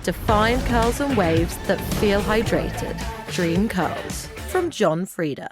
Define curls and waves that feel hydrated. Dream Curls. From John Frieda.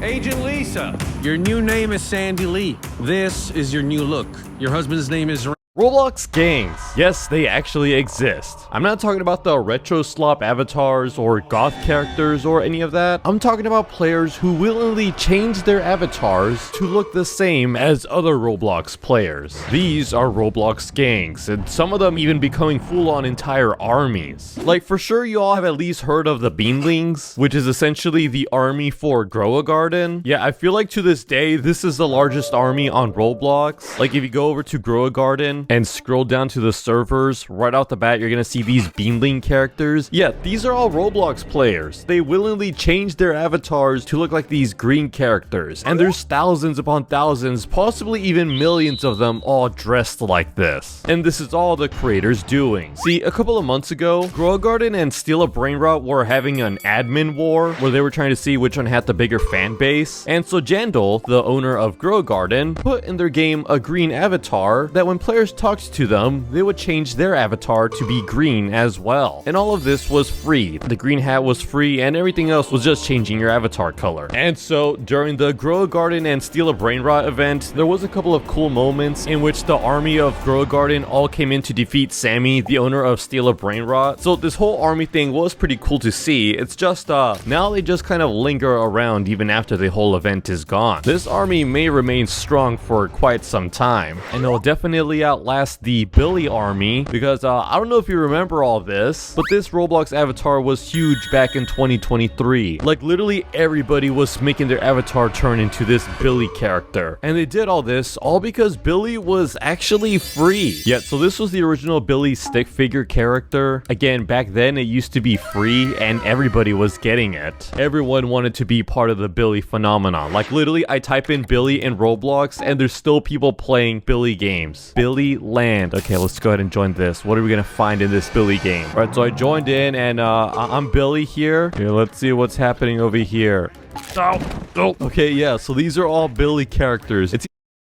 Agent Lisa, your new name is Sandy Lee. This is your new look. Your husband's name is... Roblox gangs. Yes, they actually exist. I'm not talking about the retro slop avatars or goth characters or any of that. I'm talking about players who willingly change their avatars to look the same as other Roblox players. These are Roblox gangs, and some of them even becoming full-on entire armies. Like, for sure you all have at least heard of the Beanlings, which is essentially the army for Grow a Garden. Yeah, I feel like to this day, this is the largest army on Roblox. Like, if you go over to Grow a Garden and scroll down to the servers, right off the bat, you're gonna see these Beanling characters. Yeah, these are all Roblox players. They willingly change their avatars to look like these green characters. And there's thousands upon thousands, possibly even millions of them all dressed like this. And this is all the creators doing. See, a couple of months ago, Grow a Garden and Steal a Brainrot were having an admin war where they were trying to see which one had the bigger fan base. And so Jandal, the owner of Grow a Garden, put in their game a green avatar that when players talked to them, they would change their avatar to be green as well. And all of this was free. The green hat was free and everything else was just changing your avatar color. And so during the Grow a Garden and Steal a Brainrot event, there was a couple of cool moments in which the army of Grow a Garden all came in to defeat Sammy, the owner of Steal a Brainrot. So this whole army thing was pretty cool to see. It's just now they just kind of linger around even after the whole event is gone. This army may remain strong for quite some time, and it'll definitely outlast the Billy army, because I don't know if you remember all this, but this Roblox avatar was huge back in 2023. Like, literally everybody was making their avatar turn into this Billy character, and they did all this all because Billy was actually free. Yeah, so this was the original Billy stick figure character. Again, back then it used to be free and everybody was getting it. Everyone wanted to be part of the Billy phenomenon. Like, literally I type in Billy in Roblox and there's still people playing Billy games. Billy Land. Okay, let's go ahead and join this. What are we gonna find in this Billy game? All right, so I joined in and I'm Billy here. Here, let's see what's happening over here. Oh. Okay, yeah, so these are all Billy characters.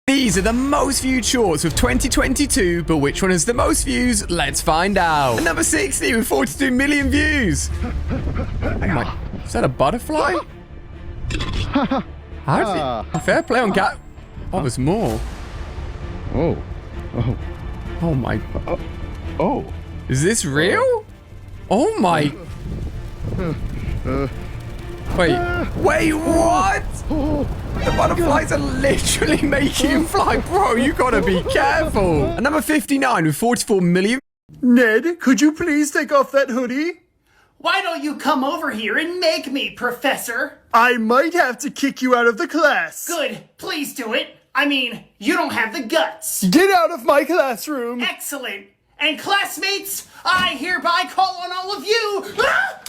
These are the most viewed shorts of 2022, but which one has the most views? Let's find out. At number 60 with 42 million views. Oh my, is that a butterfly? How did it? Fair play on cat. Oh, there's more. Oh. Oh my. Oh. Is this real? Oh my. Wait, what? The butterflies are literally making him fly. Bro, you gotta be careful. At number 59 with 44 million. Ned, could you please take off that hoodie? Why don't you come over here and make me, Professor? I might have to kick you out of the class. Good, please do it. I mean, you don't have the guts. Get out of my classroom. Excellent. And classmates, I hereby call on all of you. Ah!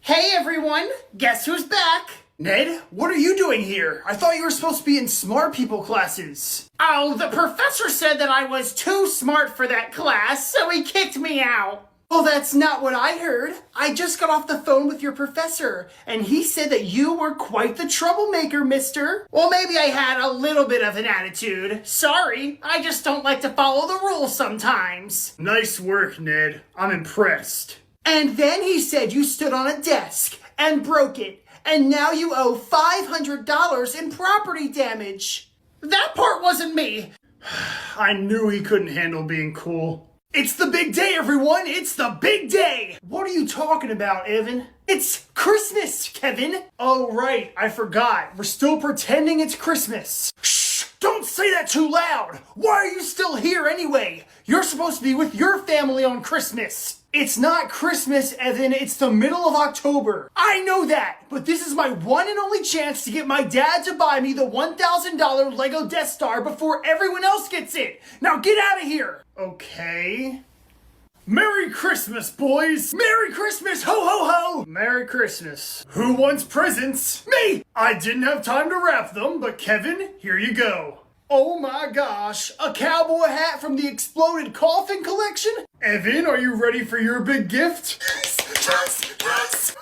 Hey everyone, guess who's back? Ned, what are you doing here? I thought you were supposed to be in smart people classes. Oh, the professor said that I was too smart for that class, so he kicked me out. Well, that's not what I heard. I just got off the phone with your professor, and he said that you were quite the troublemaker, mister. Well, maybe I had a little bit of an attitude. Sorry, I just don't like to follow the rules sometimes. Nice work, Ned. I'm impressed. And then he said you stood on a desk and broke it, and now you owe $500 in property damage. That part wasn't me. I knew he couldn't handle being cool. It's the big day, everyone! It's the big day! What are you talking about, Evan? It's Christmas, Kevin! Oh, right, I forgot. We're still pretending it's Christmas. Shh! Don't say that too loud! Why are you still here anyway? You're supposed to be with your family on Christmas. It's not Christmas, Evan. It's the middle of October. I know that, but this is my one and only chance to get my dad to buy me the $1,000 Lego Death Star before everyone else gets it. Now get out of here. Okay. Merry Christmas, boys. Merry Christmas, ho ho ho. Merry Christmas. Who wants presents? Me. I didn't have time to wrap them, but Kevin, here you go. Oh my gosh, a cowboy hat from the Exploded Coffin collection? Evan, are you ready for your big gift? Yes!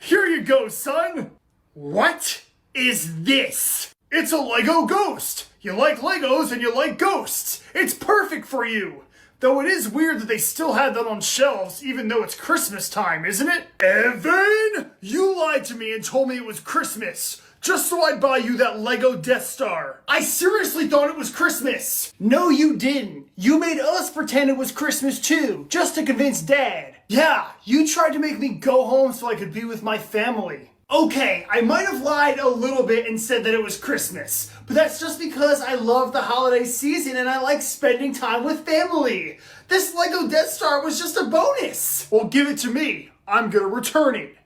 Here you go, son. What is this? It's a Lego ghost. You like Legos and you like ghosts. It's perfect for you. Though it is weird that they still had that on shelves, even though it's Christmas time, isn't it? Evan! You lied to me and told me it was Christmas, just so I'd buy you that Lego Death Star. I seriously thought it was Christmas. No, you didn't. You made us pretend it was Christmas too, just to convince Dad. Yeah, you tried to make me go home so I could be with my family. Okay, I might have lied a little bit and said that it was Christmas, but that's just because I love the holiday season and I like spending time with family. This Lego Death Star was just a bonus. Well, give it to me. I'm gonna return it.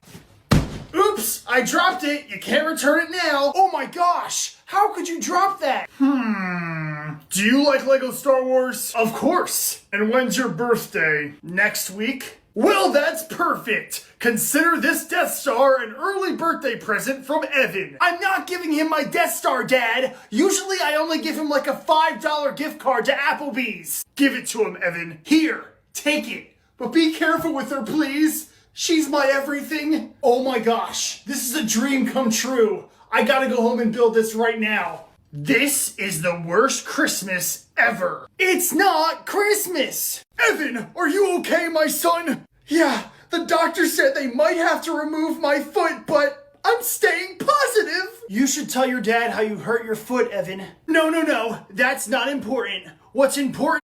Oops, I dropped it. You can't return it now. Oh my gosh, how could you drop that? Do you like Lego Star Wars? Of course. And when's your birthday? Next week? Well, that's perfect. Consider this Death Star an early birthday present from Evan. I'm not giving him my Death Star, Dad. Usually I only give him like a $5 gift card to Applebee's. Give it to him, Evan. Here, take it. But be careful with her, please. She's my everything. Oh my gosh, this is a dream come true. I gotta go home and build this right now. This is the worst Christmas ever. It's not Christmas. Evan, are you okay, my son? Yeah, the doctor said they might have to remove my foot, but I'm staying positive. You should tell your dad how you hurt your foot, Evan. No, that's not important. What's important?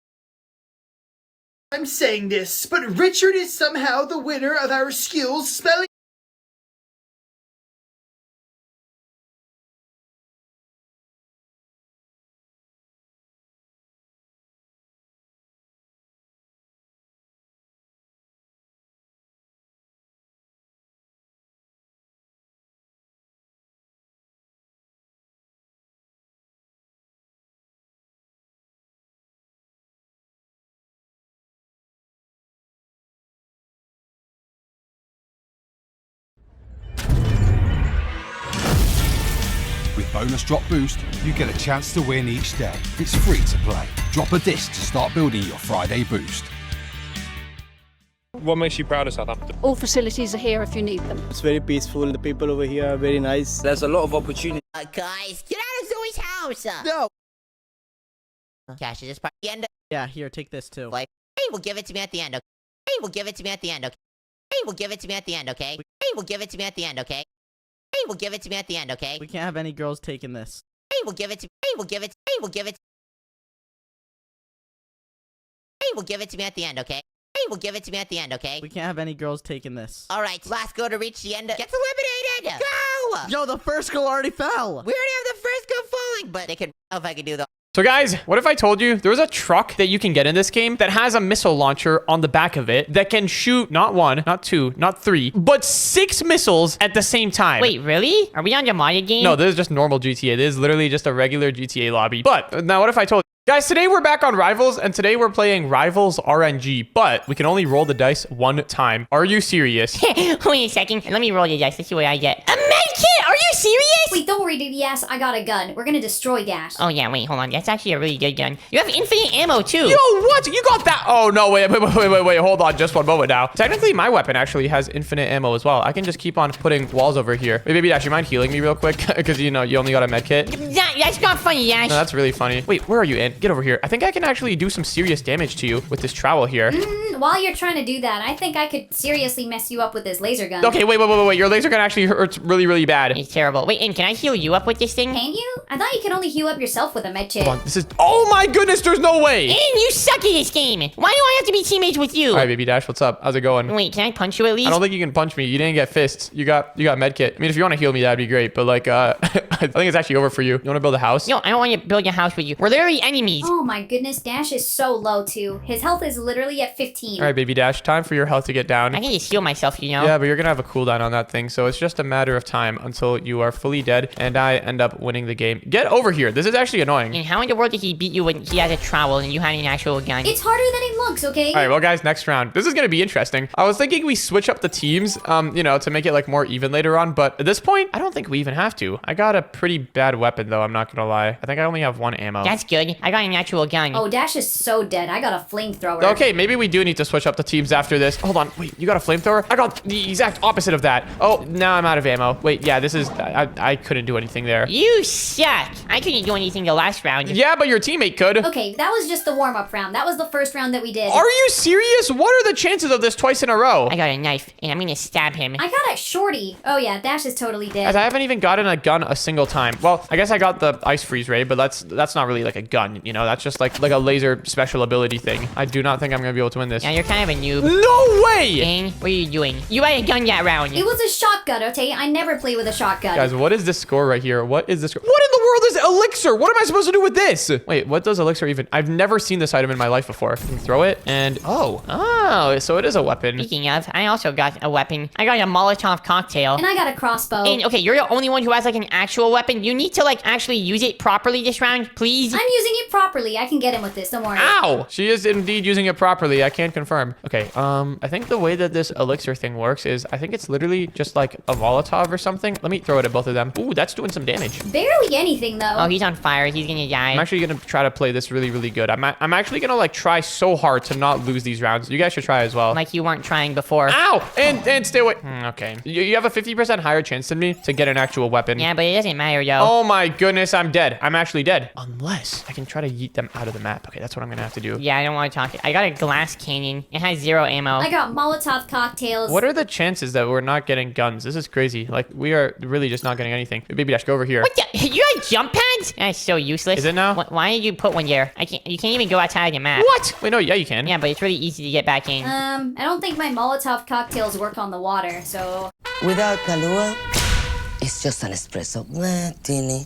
I'm saying this, but Richard is somehow the winner of our skills spelling. With Bonus Drop Boost, you get a chance to win each day. It's free to play. Drop a disc to start building your Friday boost. What makes you proud of Southampton? All facilities are here if you need them. It's very peaceful. The people over here are very nice. There's a lot of opportunity. Guys, get out of Zoe's house! No! Cash, is this part of the end? Yeah, here, take this too. Like, hey, we'll give it to me at the end, okay? Hey, we'll give it to me at the end, okay? Hey, we'll give it to me at the end, okay? Hey, we'll give it to me at the end, okay? Hey, we'll give it to me at the end, okay? We can't have any girls taking this. Hey, we'll give it to me. Hey, we'll give it. Hey, we'll give it. Hey, we'll give it to me at the end, okay? Hey, we'll give it to me at the end, okay? We can't have any girls taking this. Alright, last girl to reach the end gets eliminated! Go! Yo, the first girl already fell! We already have the first girl falling, but they could. Oh, if I could do the. So guys, what if I told you there's a truck that you can get in this game that has a missile launcher on the back of it that can shoot not one, not two, not three, but 6 missiles at the same time? Wait, really? Are we on the Maya game? No, this is just normal GTA. This is literally just a regular GTA lobby. But now what if I told you? Guys, today we're back on Rivals, and today we're playing Rivals RNG, but we can only roll the dice one time. Are you serious? Wait a second. Let me roll the dice. Let's see what I get. A medkit? Are you serious? Wait, don't worry, DDS. I got a gun. We're gonna destroy Dash. Oh, yeah, wait, hold on. That's actually a really good gun. You have infinite ammo, too. Yo, what? You got that? Oh, no, wait. Hold on just one moment now. Technically, my weapon actually has infinite ammo as well. I can just keep on putting walls over here. Wait, baby Dash, you mind healing me real quick? Because, you know, you only got a medkit. That's not funny, Dash. No, that's really funny. Wait, where are you, Ant? Get over here. I think I can actually do some serious damage to you with this trowel here. While you're trying to do that, I think I could seriously mess you up with this laser gun. Okay, wait. Your laser gun actually hurts really, really bad. It's terrible. Wait, and can I heal you up with this thing? Can you? I thought you could only heal up yourself with a med kit. Hold on, this is... Oh my goodness, there's no way! And you suck at this game! Why do I have to be teammates with you? Alright, baby Dash, what's up? How's it going? Wait, can I punch you at least? I don't think you can punch me. You didn't get fists. You got medkit. I mean, if you want to heal me, that'd be great. But like, I think it's actually over for you. You want to build a house? No, I don't want to build a house with you. We're literally enemies. Oh my goodness, Dash is so low too. His health is literally at 15. Alright, baby Dash, time for your health to get down. I can just heal myself, you know? Yeah, but you're gonna have a cooldown on that thing, so it's just a matter of time until you are fully dead and I end up winning the game. Get over here. This is actually annoying. And how in the world did he beat you when he has a trowel and you had an actual gun? It's harder than it looks, okay? Alright, well guys, next round. This is gonna be interesting. I was thinking we switch up the teams, you know, to make it like more even later on, but at this point, I don't think we even have to. I got a pretty bad weapon though, I'm not gonna lie. I think I only have 1 ammo. That's good. I got an actual gun. Oh, Dash is so dead. I got a flamethrower. Okay, maybe we do need to switch up the teams after this. Hold on, wait, you got a flamethrower? I got the exact opposite of that. Oh, now I'm out of ammo. Wait, yeah, this is I couldn't do anything there. You suck. I couldn't do anything the last round. Yeah, but your teammate could. Okay, that was just the warm-up round. That was the first round that we did. Are you serious? What are the chances of this twice in a row? I got a knife, and I'm gonna stab him. I got a shorty. Oh yeah, Dash is totally dead. Guys, I haven't even gotten a gun a single time. Well, I guess I got the ice freeze ray, but that's not really like a gun, you know? That's just like a laser special ability thing. I do not think I'm gonna be able to win this. Yeah, you're kind of a noob. No way! Dang, what are you doing? You had a gun that round. It was a shotgun, okay? I never play with a shotgun. Guys, what is this score right here? What is this? What in the world is elixir? What am I supposed to do with this? Wait, what does elixir even? I've never seen this item in my life before. Can you throw it? And oh, so it is a weapon. Speaking of, I also got a weapon. I got a Molotov cocktail. And I got a crossbow. And okay, you're the only one who has like an actual weapon. You need to like actually use it properly this round, please. I'm using it properly. I can get him with this. Don't worry. Ow! She is indeed using it properly. I can't confirm. Okay, I think the way that this elixir thing works is I think it's literally just like a Molotov or something. Let me throw it at both of them. Ooh, that's doing some damage. Barely anything though. Oh, he's on fire. He's gonna die. I'm actually gonna try to play this really, really good. I'm actually gonna like try so hard to not lose these rounds. You guys should try as well. Like you weren't trying before. Ow! And stay away. Okay. You have a 50% higher chance than me to get an actual weapon. Yeah, but it doesn't matter though. Oh my goodness, I'm dead. I'm actually dead. Unless I can try to yeet them out of the map. Okay, that's what I'm gonna have to do. Yeah, I don't want to talk. I got a glass cannon. It has 0 ammo. I got Molotov cocktails. What are the chances that we're not getting guns? This is crazy. Like, we are really just not getting anything. Baby Dash, go over here. What the? You had jump pads? That's so useless. Is it now? Why did you put one there? You can't even go outside the map. What? Wait, no, yeah, you can. Yeah, but it's really easy to get back in. I don't think my Molotov cocktails work on the water, so... Without Kahlua, it's just an espresso martini.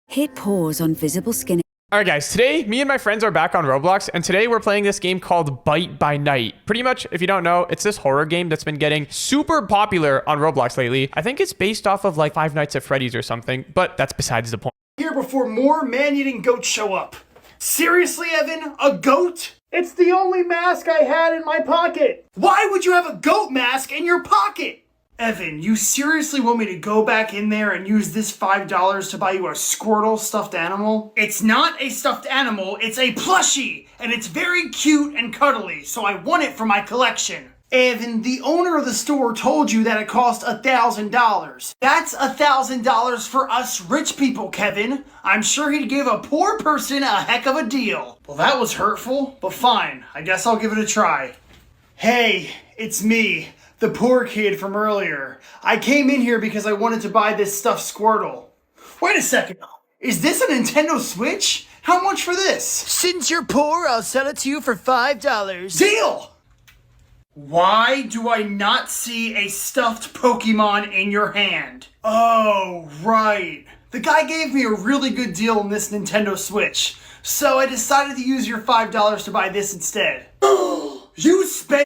Hit pause on visible skin. All right, guys, today, me and my friends are back on Roblox, and today we're playing this game called Bite by Night. Pretty much, if you don't know, it's this horror game that's been getting super popular on Roblox lately. I think it's based off of like Five Nights at Freddy's or something, but that's besides the point. Here before more man-eating goats show up. Seriously, Evan? A goat? It's the only mask I had in my pocket. Why would you have a goat mask in your pocket? Evan, you seriously want me to go back in there and use this $5 to buy you a Squirtle stuffed animal? It's not a stuffed animal, it's a plushie, and it's very cute and cuddly, so I want it for my collection. Evan, the owner of the store told you that it cost $1,000. That's $1,000 for us rich people, Kevin. I'm sure he'd give a poor person a heck of a deal. Well, that was hurtful, but fine. I guess I'll give it a try. Hey, it's me, the poor kid from earlier. I came in here because I wanted to buy this stuffed Squirtle. Wait a second. Is this a Nintendo Switch? How much for this? Since you're poor, I'll sell it to you for $5. Deal! Why do I not see a stuffed Pokemon in your hand? Oh, right. The guy gave me a really good deal on this Nintendo Switch, so I decided to use your $5 to buy this instead. You spent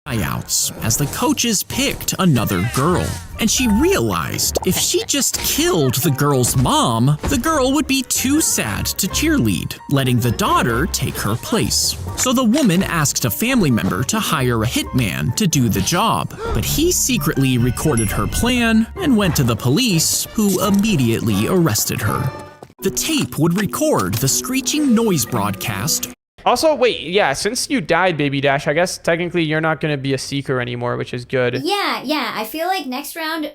tryouts as the coaches picked another girl. And she realized if she just killed the girl's mom, the girl would be too sad to cheerlead, letting the daughter take her place. So the woman asked a family member to hire a hitman to do the job, but he secretly recorded her plan and went to the police, who immediately arrested her. The tape would record the screeching noise broadcast. Also, wait, yeah, since you died, Baby Dash, I guess technically you're not going to be a seeker anymore, which is good. Yeah, I feel like next round,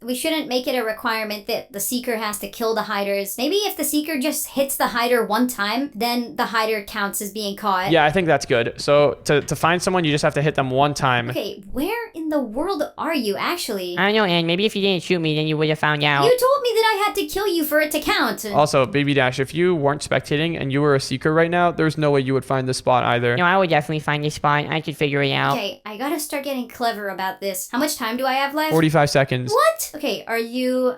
we shouldn't make it a requirement that the seeker has to kill the hiders. Maybe if the seeker just hits the hider one time, then the hider counts as being caught. Yeah, I think that's good. So to find someone, you just have to hit them one time. Okay, where in the world are you actually? I don't know, and maybe if you didn't shoot me, then you would have found out. You told me that I had to kill you for it to count. Also, Baby Dash, if you weren't spectating and you were a seeker right now, there's no way you would find this spot either. No, I would definitely find this spot. I could figure it out. Okay, I gotta start getting clever about this. How much time do I have left? 45 seconds. What? Okay, are you,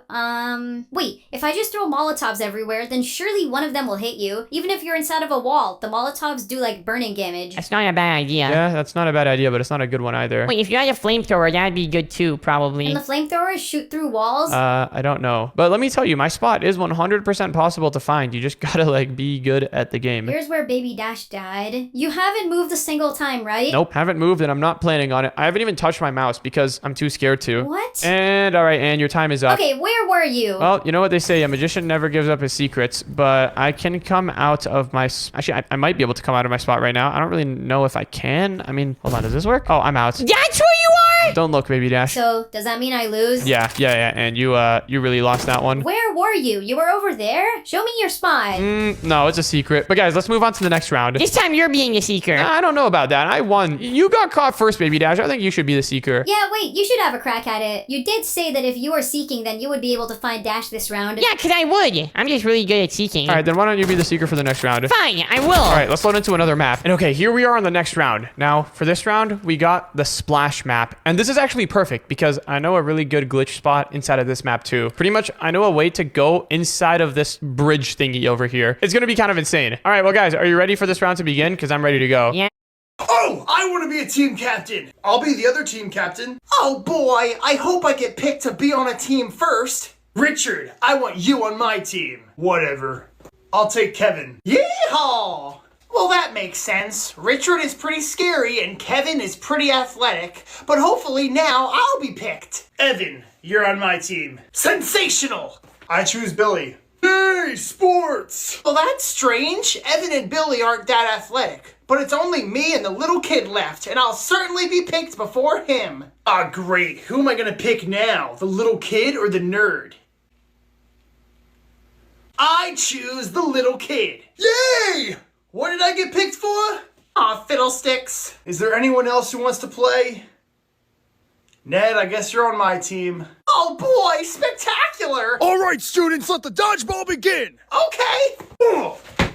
wait, if I just throw Molotovs everywhere, then surely one of them will hit you. Even if you're inside of a wall, the Molotovs do, like, burning damage. That's not a bad idea. Yeah, that's not a bad idea, but it's not a good one either. Wait, if you had a flamethrower, that'd be good too, probably. And the flamethrowers shoot through walls? I don't know. But let me tell you, my spot is 100% possible to find. You just gotta, like, be good at the game. Here's where Baby Dash died. You haven't moved a single time, right? Nope, haven't moved, and I'm not planning on it. I haven't even touched my mouse because I'm too scared to. What? And, all right, and your time is up. Okay, where were you? Well, you know what they say, a magician never gives up his secrets, but I can come out of my... Actually, I might be able to come out of my spot right now. I don't really know if I can. I mean, hold on, does this work? Oh, I'm out. That's where you are? Don't look, Baby Dash. So, does that mean I lose? Yeah. And you really lost that one. Where were you? You were over there? Show me your spy. No, it's a secret. But guys, let's move on to the next round. This time you're being the seeker. I don't know about that. I won. You got caught first, Baby Dash. I think you should be the seeker. Yeah, wait, you should have a crack at it. You did say that if you were seeking, then you would be able to find Dash this round. Yeah, because I would. I'm just really good at seeking. All right, then why don't you be the seeker for the next round? Fine, I will. All right, let's load into another map. And okay, here we are on the next round. Now, for this round, we got the splash map. And this is actually perfect because I know a really good glitch spot inside of this map too. Pretty much, I know a way to go inside of this bridge thingy over here. It's going to be kind of insane. All right, well, guys, are you ready for this round to begin? Because I'm ready to go. Yeah. Oh, I want to be a team captain. I'll be the other team captain. Oh boy, I hope I get picked to be on a team first. Richard, I want you on my team. Whatever. I'll take Kevin. Yeehaw! Well, that makes sense. Richard is pretty scary and Kevin is pretty athletic, but hopefully now I'll be picked. Evan, you're on my team. Sensational! I choose Billy. Yay, sports! Well, that's strange. Evan and Billy aren't that athletic, but it's only me and the little kid left, and I'll certainly be picked before him. Ah, great. Who am I gonna pick now? The little kid or the nerd? I choose the little kid. Yay! What did I get picked for? Aw, fiddlesticks. Is there anyone else who wants to play? Ned, I guess you're on my team. Oh boy, spectacular! All right, students, let the dodgeball begin. Okay.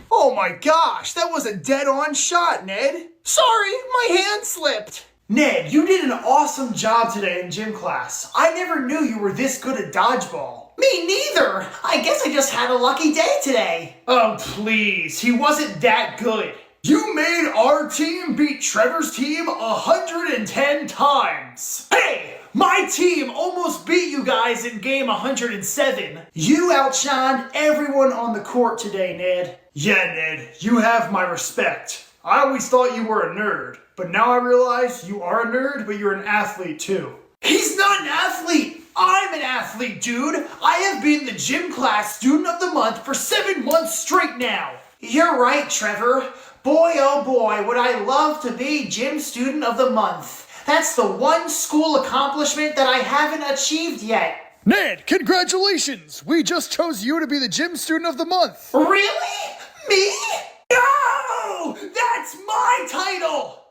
Oh my gosh, that was a dead-on shot, Ned. Sorry, my hand slipped. Ned, you did an awesome job today in gym class. I never knew you were this good at dodgeball. Me neither. I guess I just had a lucky day today. Oh, please. He wasn't that good. You made our team beat Trevor's team 110 times. Hey, my team almost beat you guys in game 107. You outshined everyone on the court today, Ned. Yeah, Ned, you have my respect. I always thought you were a nerd, but now I realize you are a nerd, but you're an athlete too. He's not an athlete. I'm an athlete, dude. I have been the gym class student of the month for 7 months straight now. You're right, Trevor. Boy, oh boy, would I love to be gym student of the month. That's the one school accomplishment that I haven't achieved yet. Ned, congratulations! We just chose you to be the gym student of the month. Really? Me? No! That's my title!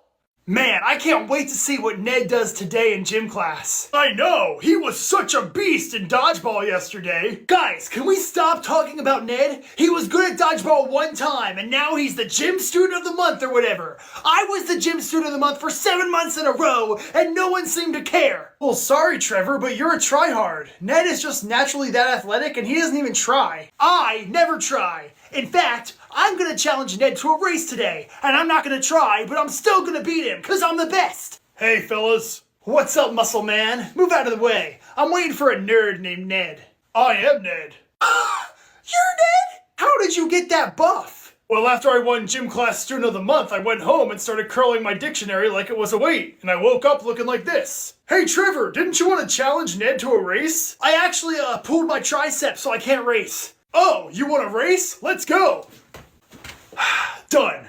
Man, I can't wait to see what Ned does today in gym class. I know! He was such a beast in dodgeball yesterday. Guys, can we stop talking about Ned? He was good at dodgeball one time, and now he's the gym student of the month or whatever. I was the gym student of the month for 7 months in a row, and no one seemed to care. Well, sorry, Trevor, but you're a tryhard. Ned is just naturally that athletic, and he doesn't even try. I never try. In fact, I'm gonna challenge Ned to a race today, and I'm not gonna try, but I'm still gonna beat him, cause I'm the best. Hey, fellas. What's up, muscle man? Move out of the way. I'm waiting for a nerd named Ned. I am Ned. You're Ned? How did you get that buff? Well, after I won Gym Class Student of the Month, I went home and started curling my dictionary like it was a weight, and I woke up looking like this. Hey, Trevor, didn't you want to challenge Ned to a race? I actually pulled my triceps, so I can't race. Oh, you want to race? Let's go. Done.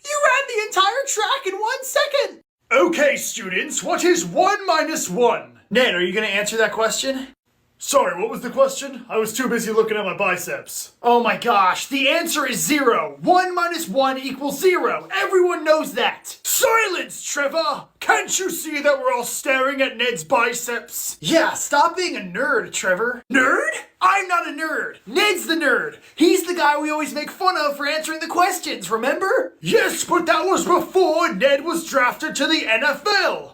You ran the entire track in 1 second. Okay, students, what is 1 minus 1? Ned, are you going to answer that question? Sorry, what was the question? I was too busy looking at my biceps. Oh my gosh, the answer is 0. 1 minus 1 equals 0. Everyone knows that. Silence, Trevor! Can't you see that we're all staring at Ned's biceps? Yeah, stop being a nerd, Trevor. Nerd? I'm not a nerd. Ned's the nerd. He's the guy we always make fun of for answering the questions, remember? Yes, but that was before Ned was drafted to the NFL.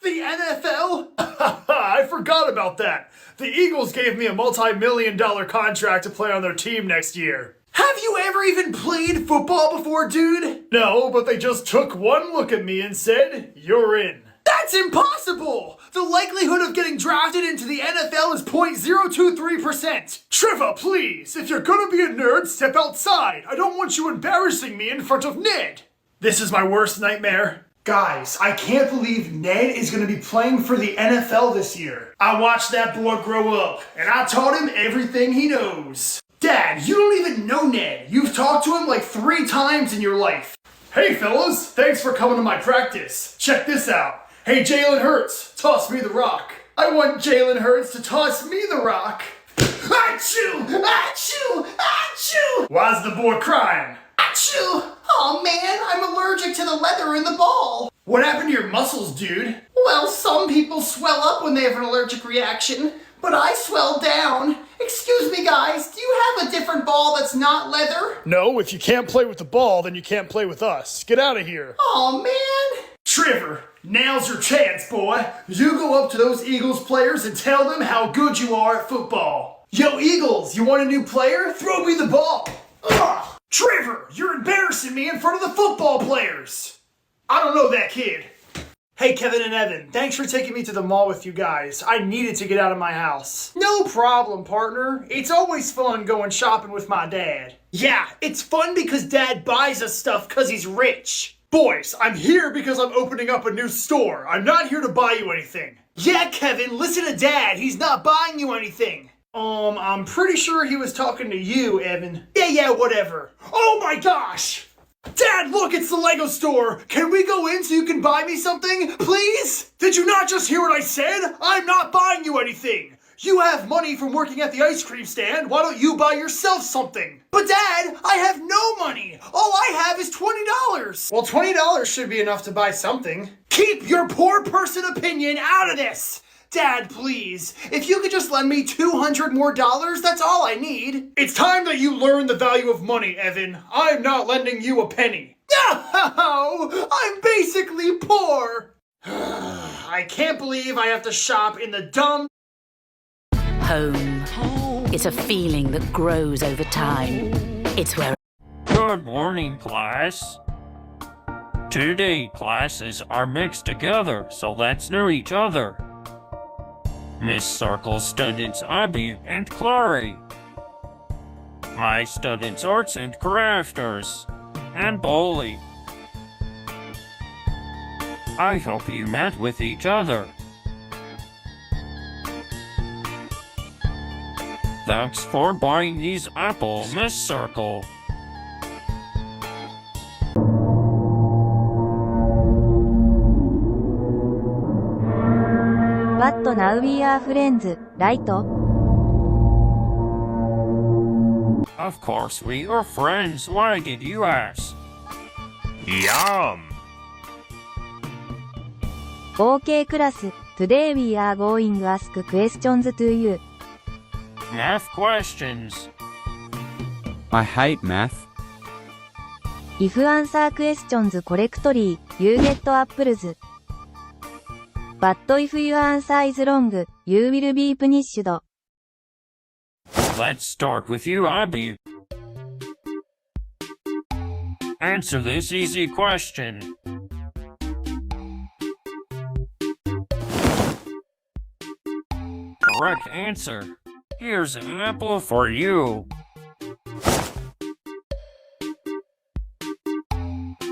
The NFL? I forgot about that. The Eagles gave me a multi-million-dollar contract to play on their team next year. Have you ever even played football before, dude? No, but they just took one look at me and said, you're in. That's impossible! The likelihood of getting drafted into the NFL is 0.023%. Trevor, please, if you're gonna be a nerd, step outside. I don't want you embarrassing me in front of Ned. This is my worst nightmare. Guys, I can't believe Ned is going to be playing for the NFL this year. I watched that boy grow up, and I taught him everything he knows. Dad, you don't even know Ned. You've talked to him like 3 times in your life. Hey fellas, thanks for coming to my practice. Check this out. Hey, Jalen Hurts, toss me the rock. I want Jalen Hurts to toss me the rock. Achoo! Achoo! Achoo! Why's the boy crying? Achoo! Oh man, I'm allergic to the leather in the ball. What happened to your muscles, dude? Well, some people swell up when they have an allergic reaction, but I swell down. Excuse me, guys, do you have a different ball that's not leather? No, if you can't play with the ball, then you can't play with us. Get out of here. Oh man! Trevor, now's your chance, boy. You go up to those Eagles players and tell them how good you are at football. Yo, Eagles, you want a new player? Throw me the ball. Ugh! Trevor, you're embarrassing me in front of the football players. I don't know that kid. Hey, Kevin and Evan, thanks for taking me to the mall with you guys. I needed to get out of my house. No problem, partner. It's always fun going shopping with my dad. Yeah, it's fun because Dad buys us stuff because he's rich. Boys, I'm here because I'm opening up a new store. I'm not here to buy you anything. Yeah, Kevin, listen to Dad. He's not buying you anything. I'm pretty sure he was talking to you, Evan. Yeah, whatever. Oh my gosh! Dad, look, it's the Lego store. Can we go in so you can buy me something, please? Did you not just hear what I said? I'm not buying you anything. You have money from working at the ice cream stand. Why don't you buy yourself something? But Dad, I have no money. All I have is $20. Well, $20 should be enough to buy something. Keep your poor person opinion out of this. Dad, please, if you could just lend me $200 more, that's all I need. It's time that you learn the value of money, Evan. I'm not lending you a penny. No, I'm basically poor. I can't believe I have to shop in the dumb... Home. It's a feeling that grows over time. It's where... Good morning, class. Today, classes are mixed together, so let's know each other. Miss Circle students Abby and Clary. My students Arts and Crafters and Bolly. I hope you met with each other. Thanks for buying these apples, Miss Circle. But now we are friends, right? Of course we are friends. Why did you ask? Yum! Okay, class. Today we are going to ask questions to you. Math questions. I hate math. If you answer questions correctly, you get apples. But if your answer is wrong, you will be punished. Let's start with you, Abby. Answer this easy question. Correct answer. Here's an apple for you.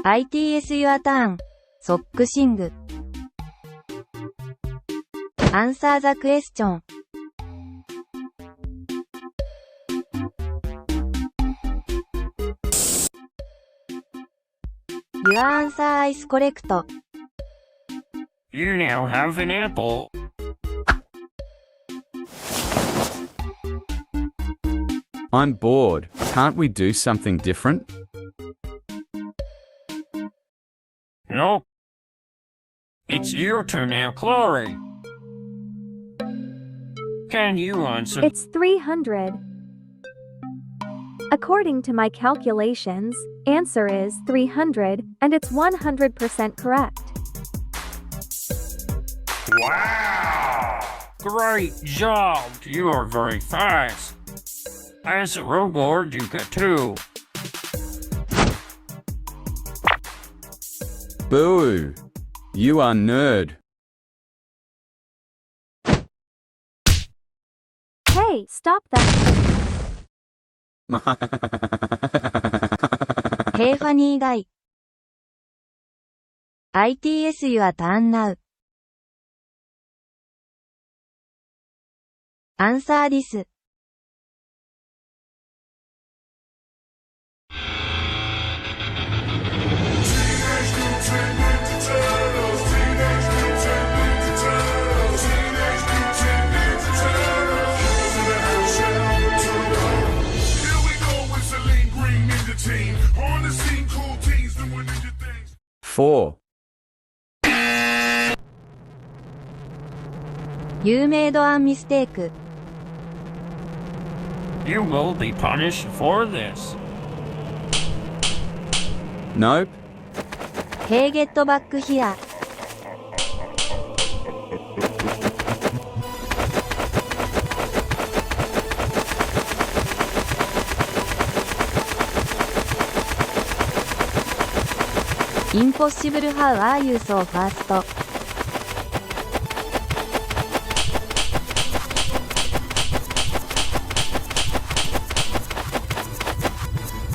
ITS your turn. Soxing. Answer the question. Your answer is correct. You now have an apple. I'm bored. Can't we do something different? Nope. It's your turn now, Chloe. Can you answer? It's 300. According to my calculations, answer is 300, and it's 100% correct. Wow! Great job! You are very fast. As a reward, you get 2. Boo! You are nerd. Hey, stop that. Hey funny guy. ITS your turn now. Answer this. 4. You made a mistake. You will be punished for this. Nope. Hey, get back here. Impossible, how are you so fast?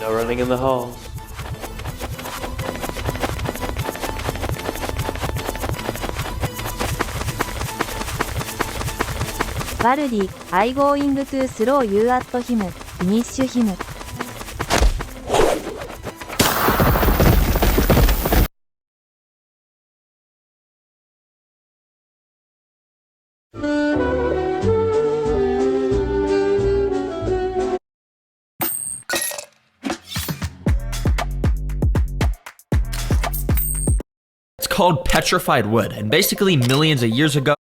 No running in the halls. Baldi, I going to throw you at him. Finish him. It's called petrified wood, and basically millions of years ago,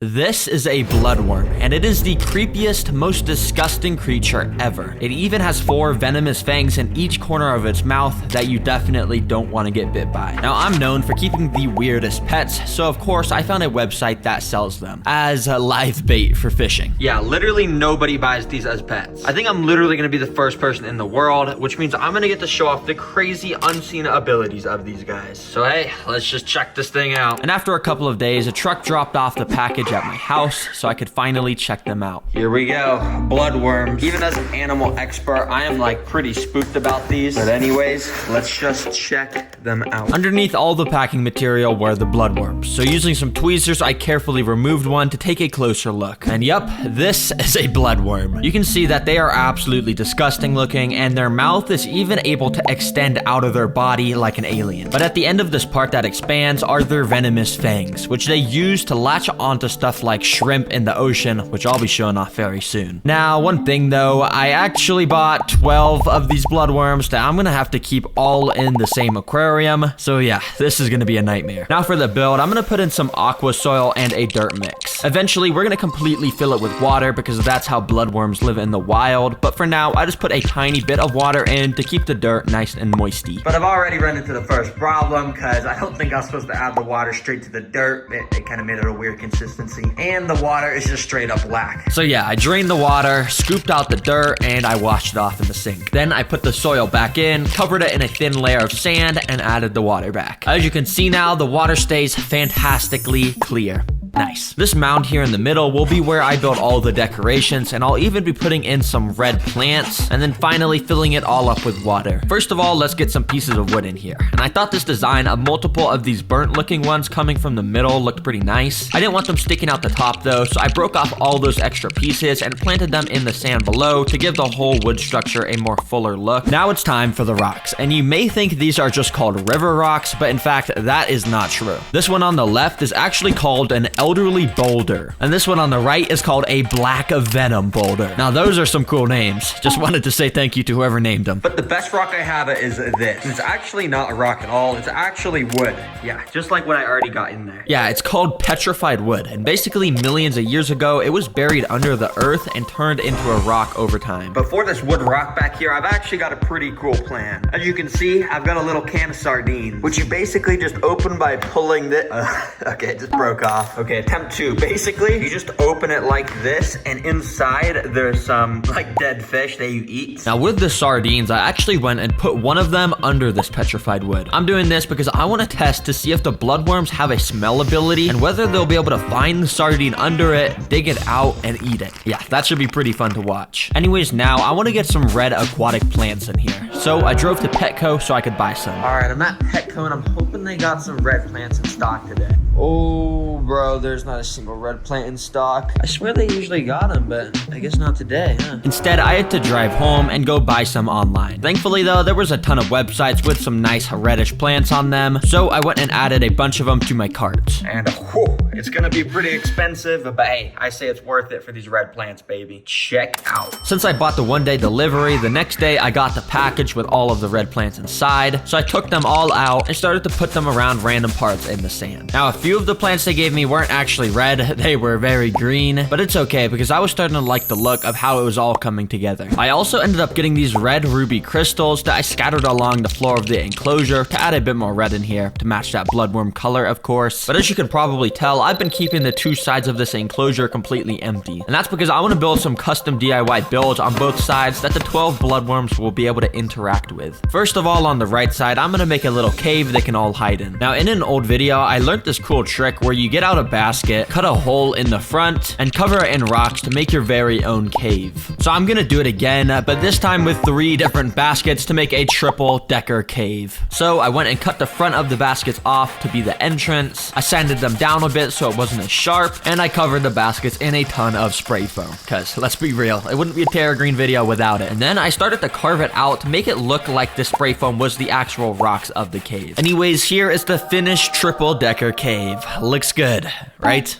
this is a bloodworm, and it is the creepiest, most disgusting creature ever. It even has 4 venomous fangs in each corner of its mouth that you definitely don't want to get bit by. Now, I'm known for keeping the weirdest pets, so of course I found a website that sells them as a live bait for fishing. Yeah, literally nobody buys these as pets. I think I'm literally going to be the first person in the world, which means I'm going to get to show off the crazy unseen abilities of these guys. So hey, let's just check this thing out. And after a couple of days, a truck dropped off the package at my house so I could finally check them out. Here we go, bloodworms. Even as an animal expert, I am like pretty spooked about these. But anyways, let's just check them out. Underneath all the packing material were the bloodworms. So using some tweezers, I carefully removed one to take a closer look. And yep, this is a bloodworm. You can see that they are absolutely disgusting looking, and their mouth is even able to extend out of their body like an alien. But at the end of this part that expands are their venomous fangs, which they use to latch onto stuff like shrimp in the ocean, which I'll be showing off very soon. Now, one thing though, I actually bought 12 of these bloodworms that I'm gonna have to keep all in the same aquarium. So yeah, this is gonna be a nightmare. Now for the build, I'm gonna put in some aqua soil and a dirt mix. Eventually, we're gonna completely fill it with water because that's how bloodworms live in the wild. But for now, I just put a tiny bit of water in to keep the dirt nice and moisty. But I've already run into the first problem because I don't think I was supposed to add the water straight to the dirt. It kind of made it a weird consistency. And the water is just straight up black. So yeah, I drained the water, scooped out the dirt, and I washed it off in the sink. Then I put the soil back in, covered it in a thin layer of sand, and added the water back. As you can see now, the water stays fantastically clear. Nice. This mound here in the middle will be where I build all the decorations, and I'll even be putting in some red plants, and then finally filling it all up with water. First of all, let's get some pieces of wood in here. And I thought this design of multiple of these burnt looking ones coming from the middle looked pretty nice. I didn't want them sticking out the top though, so I broke off all those extra pieces and planted them in the sand below to give the whole wood structure a more fuller look. Now it's time for the rocks, and you may think these are just called river rocks, but in fact, that is not true. This one on the left is actually called an elderly boulder, and this one on the right is called a black venom boulder. Now those are some cool names. Just wanted to say thank you to whoever named them. But the best rock I have is this. It's actually not a rock at all. It's actually wood. Yeah, just like what I already got in there. Yeah, it's called petrified wood, and basically millions of years ago, it was buried under the earth and turned into a rock over time. But for this wood rock back here, I've actually got a pretty cool plan. As you can see, I've got a little can of sardines, which you basically just open by pulling the, okay, it just broke off. Okay, attempt 2. Basically, you just open it like this, and inside there's some like dead fish that you eat. Now with the sardines, I actually went and put one of them under this petrified wood. I'm doing this because I want to test to see if the bloodworms have a smell ability and whether they'll be able to find the sardine under it, dig it out, and eat it. Yeah, that should be pretty fun to watch. Anyways, now I want to get some red aquatic plants in here. So I drove to Petco so I could buy some. All right, I'm at Petco and I'm hoping they got some red plants in stock today. Oh, bro, there's not a single red plant in stock. I swear they usually got them, but I guess not today, huh? Instead, I had to drive home and go buy some online. Thankfully, though, there was a ton of websites with some nice reddish plants on them, so I went and added a bunch of them to my cart. And It's gonna be pretty expensive, but hey, I say it's worth it for these red plants, baby. Check out. Since I bought the one-day delivery, the next day I got the package with all of the red plants inside. So I took them all out and started to put them around random parts in the sand. Now, a few of the plants they gave me weren't actually red. They were very green, but it's okay because I was starting to like the look of how it was all coming together. I also ended up getting these red ruby crystals that I scattered along the floor of the enclosure to add a bit more red in here to match that bloodworm color, of course. But as you can probably tell, I've been keeping the two sides of this enclosure completely empty. And that's because I want to build some custom DIY builds on both sides that the 12 bloodworms will be able to interact with. First of all, on the right side, I'm going to make a little cave they can all hide in. Now, in an old video, I learned this cool trick where you get out a basket, cut a hole in the front, and cover it in rocks to make your very own cave. So I'm going to do it again, but this time with 3 different baskets to make a triple-decker cave. So I went and cut the front of the baskets off to be the entrance. I sanded them down a bit so it wasn't as sharp, and I covered the baskets in a ton of spray foam. Because, let's be real, it wouldn't be a Terra Green video without it. And then I started to carve it out to make it look like the spray foam was the actual rocks of the cave. Anyways, here is the finished triple-decker cave. Looks good, right?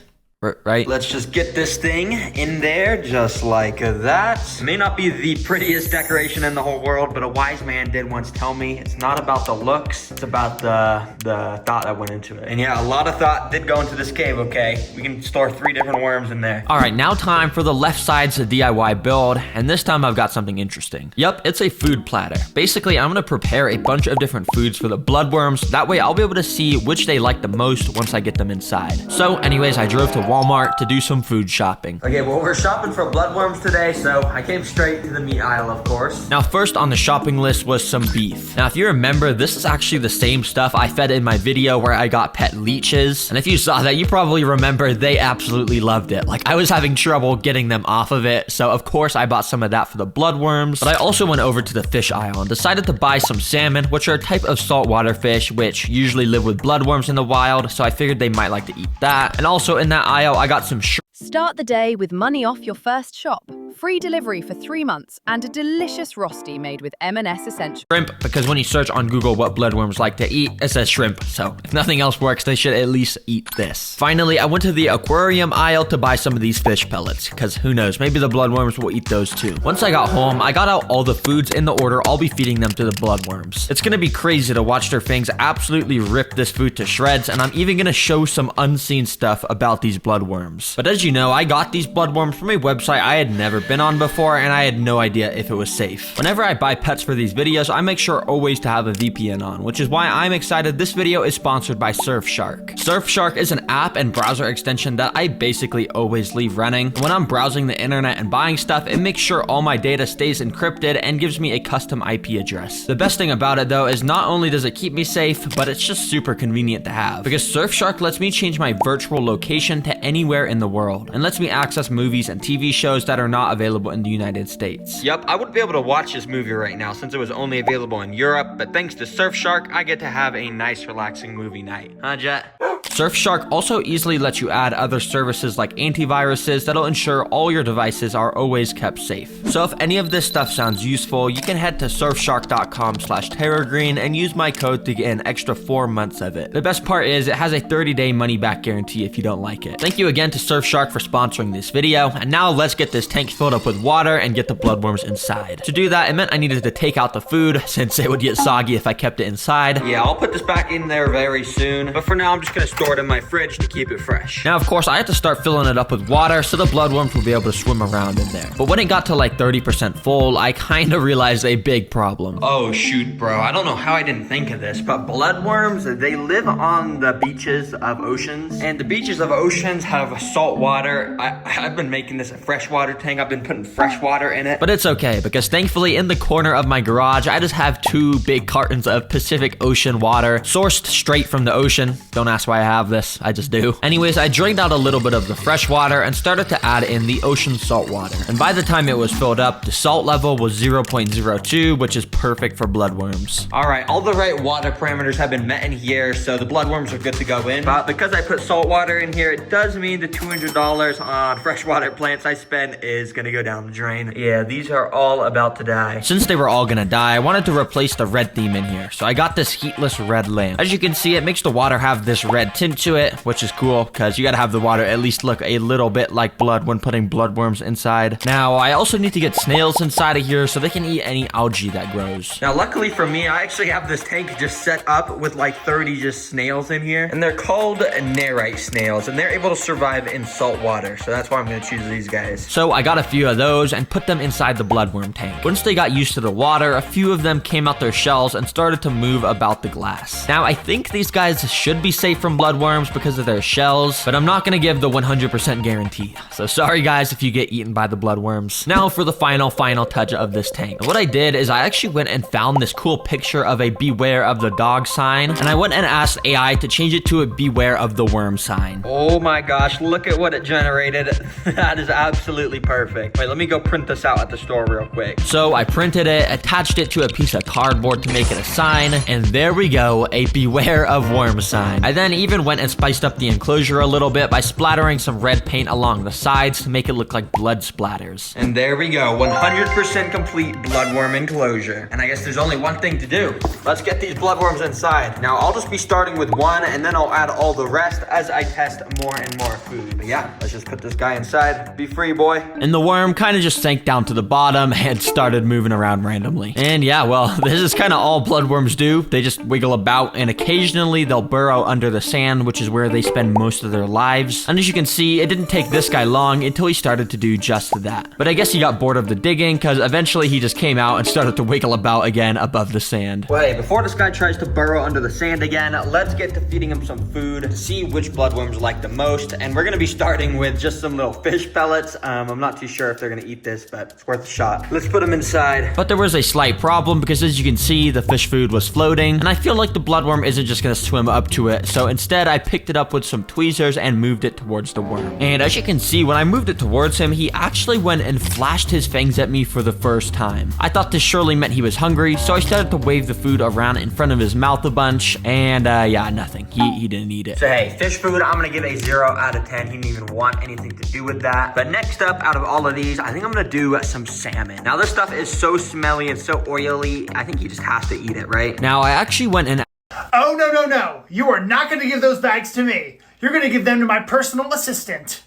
Right? Let's just get this thing in there just like that. It may not be the prettiest decoration in the whole world, but a wise man did once tell me it's not about the looks, it's about the thought that went into it. And yeah, a lot of thought did go into this cave, okay? We can store 3 different worms in there. All right, now time for the left side's DIY build, and this time I've got something interesting. Yep, it's a food platter. Basically, I'm gonna prepare a bunch of different foods for the bloodworms. That way I'll be able to see which they like the most once I get them inside. So anyways, I drove to Walmart to do some food shopping. Okay, well, we're shopping for bloodworms today, so I came straight to the meat aisle, of course. Now, first on the shopping list was some beef. Now, if you remember, this is actually the same stuff I fed in my video where I got pet leeches. And if you saw that, you probably remember they absolutely loved it. Like, I was having trouble getting them off of it, so of course I bought some of that for the bloodworms. But I also went over to the fish aisle and decided to buy some salmon, which are a type of saltwater fish, which usually live with bloodworms in the wild, so I figured they might like to eat that. And also in that aisle, I got some Start the day with money off your first shop, free delivery for 3 months, and a delicious rosti made with M&S Essentials. Shrimp, because when you search on Google what bloodworms like to eat, it says shrimp. So if nothing else works, they should at least eat this. Finally, I went to the aquarium aisle to buy some of these fish pellets, because who knows, maybe the bloodworms will eat those too. Once I got home, I got out all the foods in the order I'll be feeding them to the bloodworms. It's gonna be crazy to watch their fangs absolutely rip this food to shreds, and I'm even gonna show some unseen stuff about these bloodworms. But as you know, I got these bloodworms from a website I had never been on before, and I had no idea if it was safe. Whenever I buy pets for these videos, I make sure always to have a VPN on, which is why I'm excited this video is sponsored by Surfshark. Surfshark is an app and browser extension that I basically always leave running. When I'm browsing the internet and buying stuff, it makes sure all my data stays encrypted and gives me a custom IP address. The best thing about it though is not only does it keep me safe, but it's just super convenient to have, because Surfshark lets me change my virtual location to anywhere in the world, and lets me access movies and TV shows that are not available in the United States. Yep, I wouldn't be able to watch this movie right now since it was only available in Europe, but thanks to Surfshark, I get to have a nice relaxing movie night. Huh, Jet? Surfshark also easily lets you add other services like antiviruses that'll ensure all your devices are always kept safe. So if any of this stuff sounds useful, you can head to surfshark.com/terrorgreen and use my code to get an extra 4 months of it. The best part is it has a 30-day money-back guarantee if you don't like it. Thank you again to Surfshark for sponsoring this video, and now let's get this tank filled up with water and get the bloodworms inside. To do that, it meant I needed to take out the food since it would get soggy if I kept it inside. Yeah, I'll put this back in there very soon, but for now I'm just gonna store it in my fridge to keep it fresh. Now, of course, I had to start filling it up with water so the bloodworms will be able to swim around in there. But when it got to like 30% full, I kind of realized a big problem. Oh shoot, bro, I don't know how I didn't think of this, but bloodworms, they live on the beaches of oceans, and the beaches of oceans have salt water. I've been making this a freshwater tank. I've been putting fresh water in it. But it's okay, because thankfully in the corner of my garage, I just have 2 big cartons of Pacific Ocean water, sourced straight from the ocean. Don't ask why I have this, I just do. Anyways, I drained out a little bit of the fresh water and started to add in the ocean salt water. And by the time it was filled up, the salt level was 0.02, which is perfect for bloodworms. All right, all the right water parameters have been met in here, so the bloodworms are good to go in. But because I put salt water in here, it does mean the $200 on freshwater plants I spent is gonna go down the drain. Yeah, these are all about to die. Since they were all gonna die, I wanted to replace the red theme in here, so I got this heatless red lamp. As you can see, it makes the water have this red tint tint to it, which is cool because you gotta have the water at least look a little bit like blood when putting bloodworms inside. Now, I also need to get snails inside of here so they can eat any algae that grows. Now, luckily for me, I actually have this tank just set up with like 30 just snails in here, and they're called Nerite snails, and they're able to survive in salt water, so that's why I'm gonna choose these guys. So I got a few of those and put them inside the bloodworm tank. Once they got used to the water, a few of them came out their shells and started to move about the glass. Now, I think these guys should be safe from bloodworms because of their shells, but I'm not gonna give the 100% guarantee. So sorry guys if you get eaten by the bloodworms. Now for the final touch of this tank. What I did is I actually went and found this cool picture of a beware of the dog sign, and I went and asked AI to change it to a beware of the worm sign. Oh my gosh, look at what it generated. That is absolutely perfect. Wait, let me go print this out at the store real quick. So I printed it, attached it to a piece of cardboard to make it a sign, and there we go, a beware of worm sign. I then even went and spiced up the enclosure a little bit by splattering some red paint along the sides to make it look like blood splatters. And there we go, 100% complete bloodworm enclosure. And I guess there's only one thing to do. Let's get these bloodworms inside. Now, I'll just be starting with one, and then I'll add all the rest as I test more and more food. But yeah, let's just put this guy inside. Be free, boy. And the worm kind of just sank down to the bottom and started moving around randomly. And yeah, well, this is kind of all bloodworms do. They just wiggle about, and occasionally they'll burrow under the sand, which is where they spend most of their lives. And as you can see, it didn't take this guy long until he started to do just that. But I guess he got bored of the digging, because eventually he just came out and started to wiggle about again above the sand. Wait, before this guy tries to burrow under the sand again, let's get to feeding him some food to see which bloodworms like the most. And we're gonna be starting with just some little fish pellets. I'm not too sure if they're gonna eat this, but it's worth a shot. Let's put them inside. But there was a slight problem because, as you can see, the fish food was floating, and I feel like the bloodworm isn't just gonna swim up to it. So instead, I picked it up with some tweezers and moved it towards the worm. And as you can see, when I moved it towards him, he actually went and flashed his fangs at me for the first time. I thought this surely meant he was hungry, so I started to wave the food around in front of his mouth a bunch, and yeah, nothing. He didn't eat it. So hey, fish food, I'm gonna give a 0 out of 10. He didn't even want anything to do with that. But next up, out of all of these, I think I'm gonna do some salmon. Now, this stuff is so smelly and so oily, I think he just has to eat it, right? Now, I actually went and... Oh, no. You are not going to give those bags to me. You're going to give them to my personal assistant.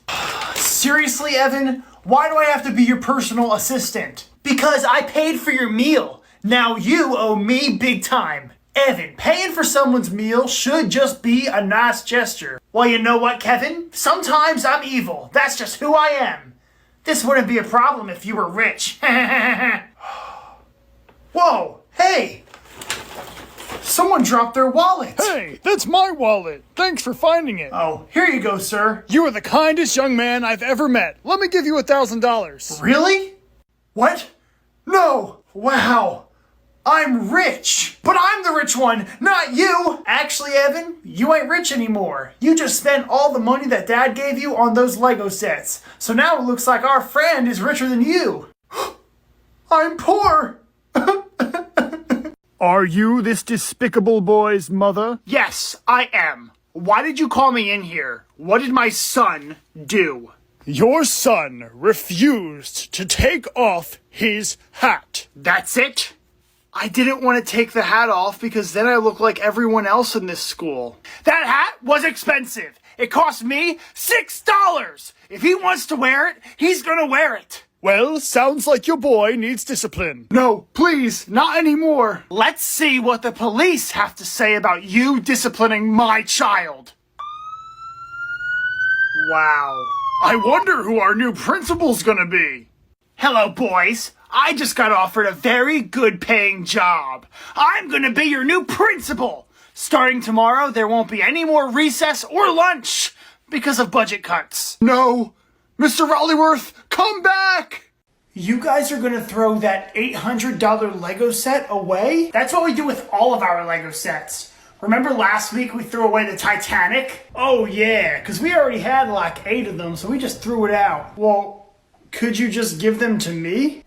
Seriously, Evan? Why do I have to be your personal assistant? Because I paid for your meal. Now you owe me big time. Evan, paying for someone's meal should just be a nice gesture. Well, you know what, Kevin? Sometimes I'm evil. That's just who I am. This wouldn't be a problem if you were rich. Whoa, hey! Someone dropped their wallet. Hey, that's my wallet. Thanks for finding it. Oh, here you go, sir. You are the kindest young man I've ever met. Let me give you $1,000. Really? What? No! Wow! I'm rich! But I'm the rich one, not you! Actually, Evan, you ain't rich anymore. You just spent all the money that Dad gave you on those Lego sets. So now it looks like our friend is richer than you. I'm poor! Are you this despicable boy's mother? Yes, I am. Why did you call me in here? What did my son do? Your son refused to take off his hat. That's it? I didn't want to take the hat off because then I look like everyone else in this school. That hat was expensive. It cost me $6. If he wants to wear it, he's gonna wear it. Well, sounds like your boy needs discipline. No, please, not anymore. Let's see what the police have to say about you disciplining my child. Wow. I wonder who our new principal's gonna be. Hello, boys. I just got offered a very good paying job. I'm gonna be your new principal. Starting tomorrow, there won't be any more recess or lunch because of budget cuts. No. Mr. Rollyworth, come back! You guys are gonna throw that $800 Lego set away? That's what we do with all of our Lego sets. Remember last week we threw away the Titanic? Oh yeah, because we already had like 8 of them, so we just threw it out. Well, could you just give them to me?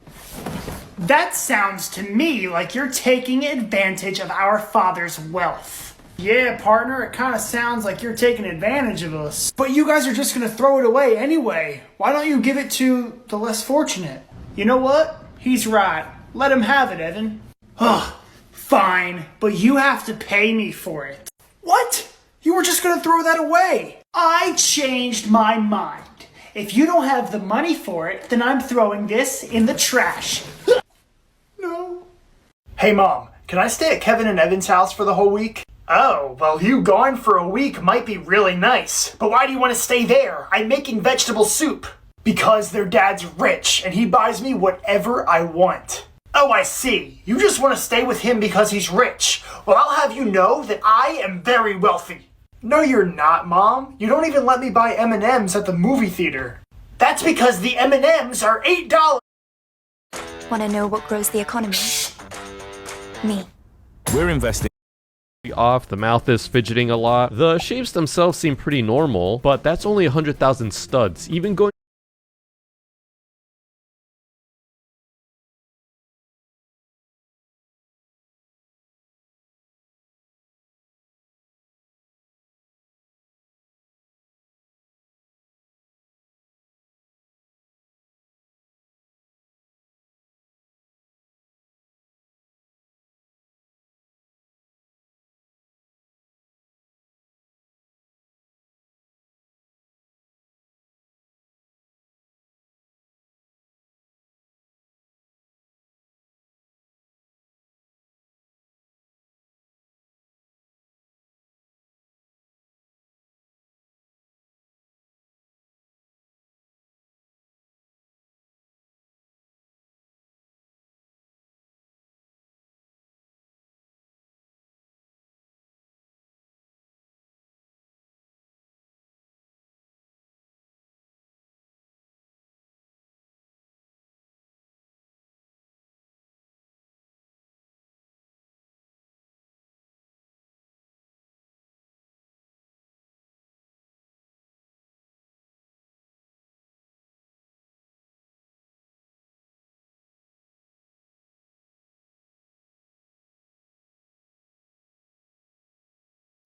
That sounds to me like you're taking advantage of our father's wealth. Yeah, partner, it kind of sounds like you're taking advantage of us. But you guys are just going to throw it away anyway. Why don't you give it to the less fortunate? You know what? He's right. Let him have it, Evan. Ugh, fine, but you have to pay me for it. What? You were just gonna throw that away. I changed my mind. If you don't have the money for it, then I'm throwing this in the trash. No. Hey Mom, can I stay at Kevin and Evan's house for the whole week? Oh, well, you gone for a week might be really nice. But why do you want to stay there? I'm making vegetable soup. Because their dad's rich and he buys me whatever I want. Oh, I see. You just want to stay with him because he's rich. Well, I'll have you know that I am very wealthy. No, you're not, Mom. You don't even let me buy M&Ms at the movie theater. That's because the M&Ms are $8. Want to know what grows the economy? Me. We're investing. Off, the mouth is fidgeting a lot. The shapes themselves seem pretty normal, but that's only 100,000 studs. Even going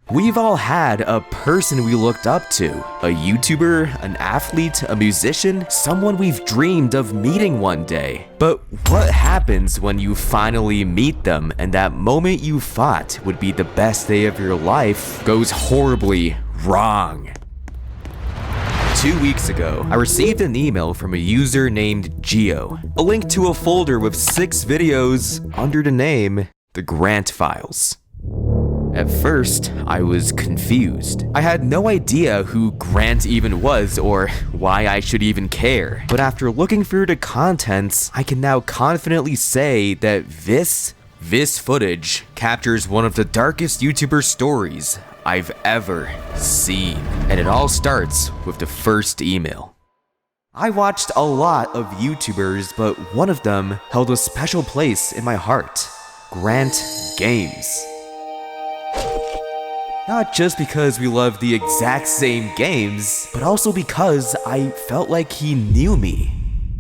We've all had a person we looked up to. A YouTuber, an athlete, a musician, someone we've dreamed of meeting one day. But what happens when you finally meet them and that moment you thought would be the best day of your life goes horribly wrong? 2 weeks ago, I received an email from a user named Geo, a link to a folder with 6 videos under the name The Grant Files. At first, I was confused. I had no idea who Grant even was or why I should even care. But after looking through the contents, I can now confidently say that this footage captures one of the darkest YouTuber stories I've ever seen. And it all starts with the first email. I watched a lot of YouTubers, but one of them held a special place in my heart. Grant Games. Not just because we loved the exact same games, but also because I felt like he knew me.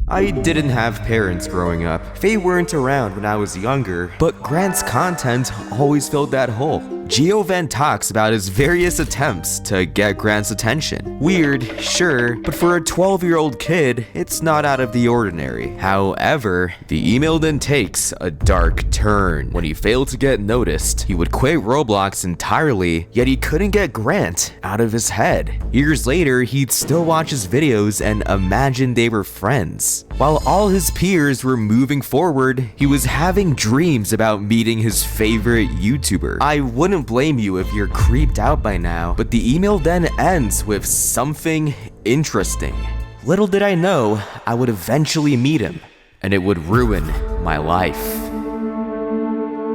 I didn't have parents growing up. They weren't around when I was younger, but Grant's content always filled that hole. Geo then talks about his various attempts to get Grant's attention. Weird, sure, but for a 12-year-old kid, it's not out of the ordinary. However, the email then takes a dark turn. When he failed to get noticed, he would quit Roblox entirely, yet he couldn't get Grant out of his head. Years later, he'd still watch his videos and imagine they were friends. While all his peers were moving forward, he was having dreams about meeting his favorite YouTuber. I wouldn't blame you if you're creeped out by now, but the email then ends with something interesting. Little did I know, I would eventually meet him, and it would ruin my life.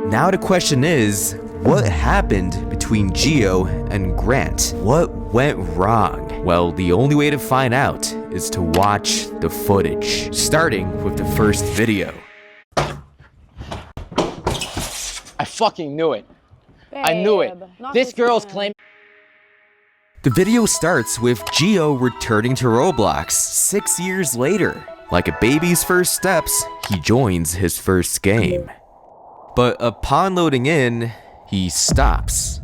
Now the question is, what happened between Geo and Grant? What went wrong? Well, the only way to find out is to watch the footage, starting with the first video. I fucking knew it. I knew it. This girl's claim. The video starts with Geo returning to Roblox 6 years later. Like a baby's first steps, he joins his first game. But upon loading in, he stops.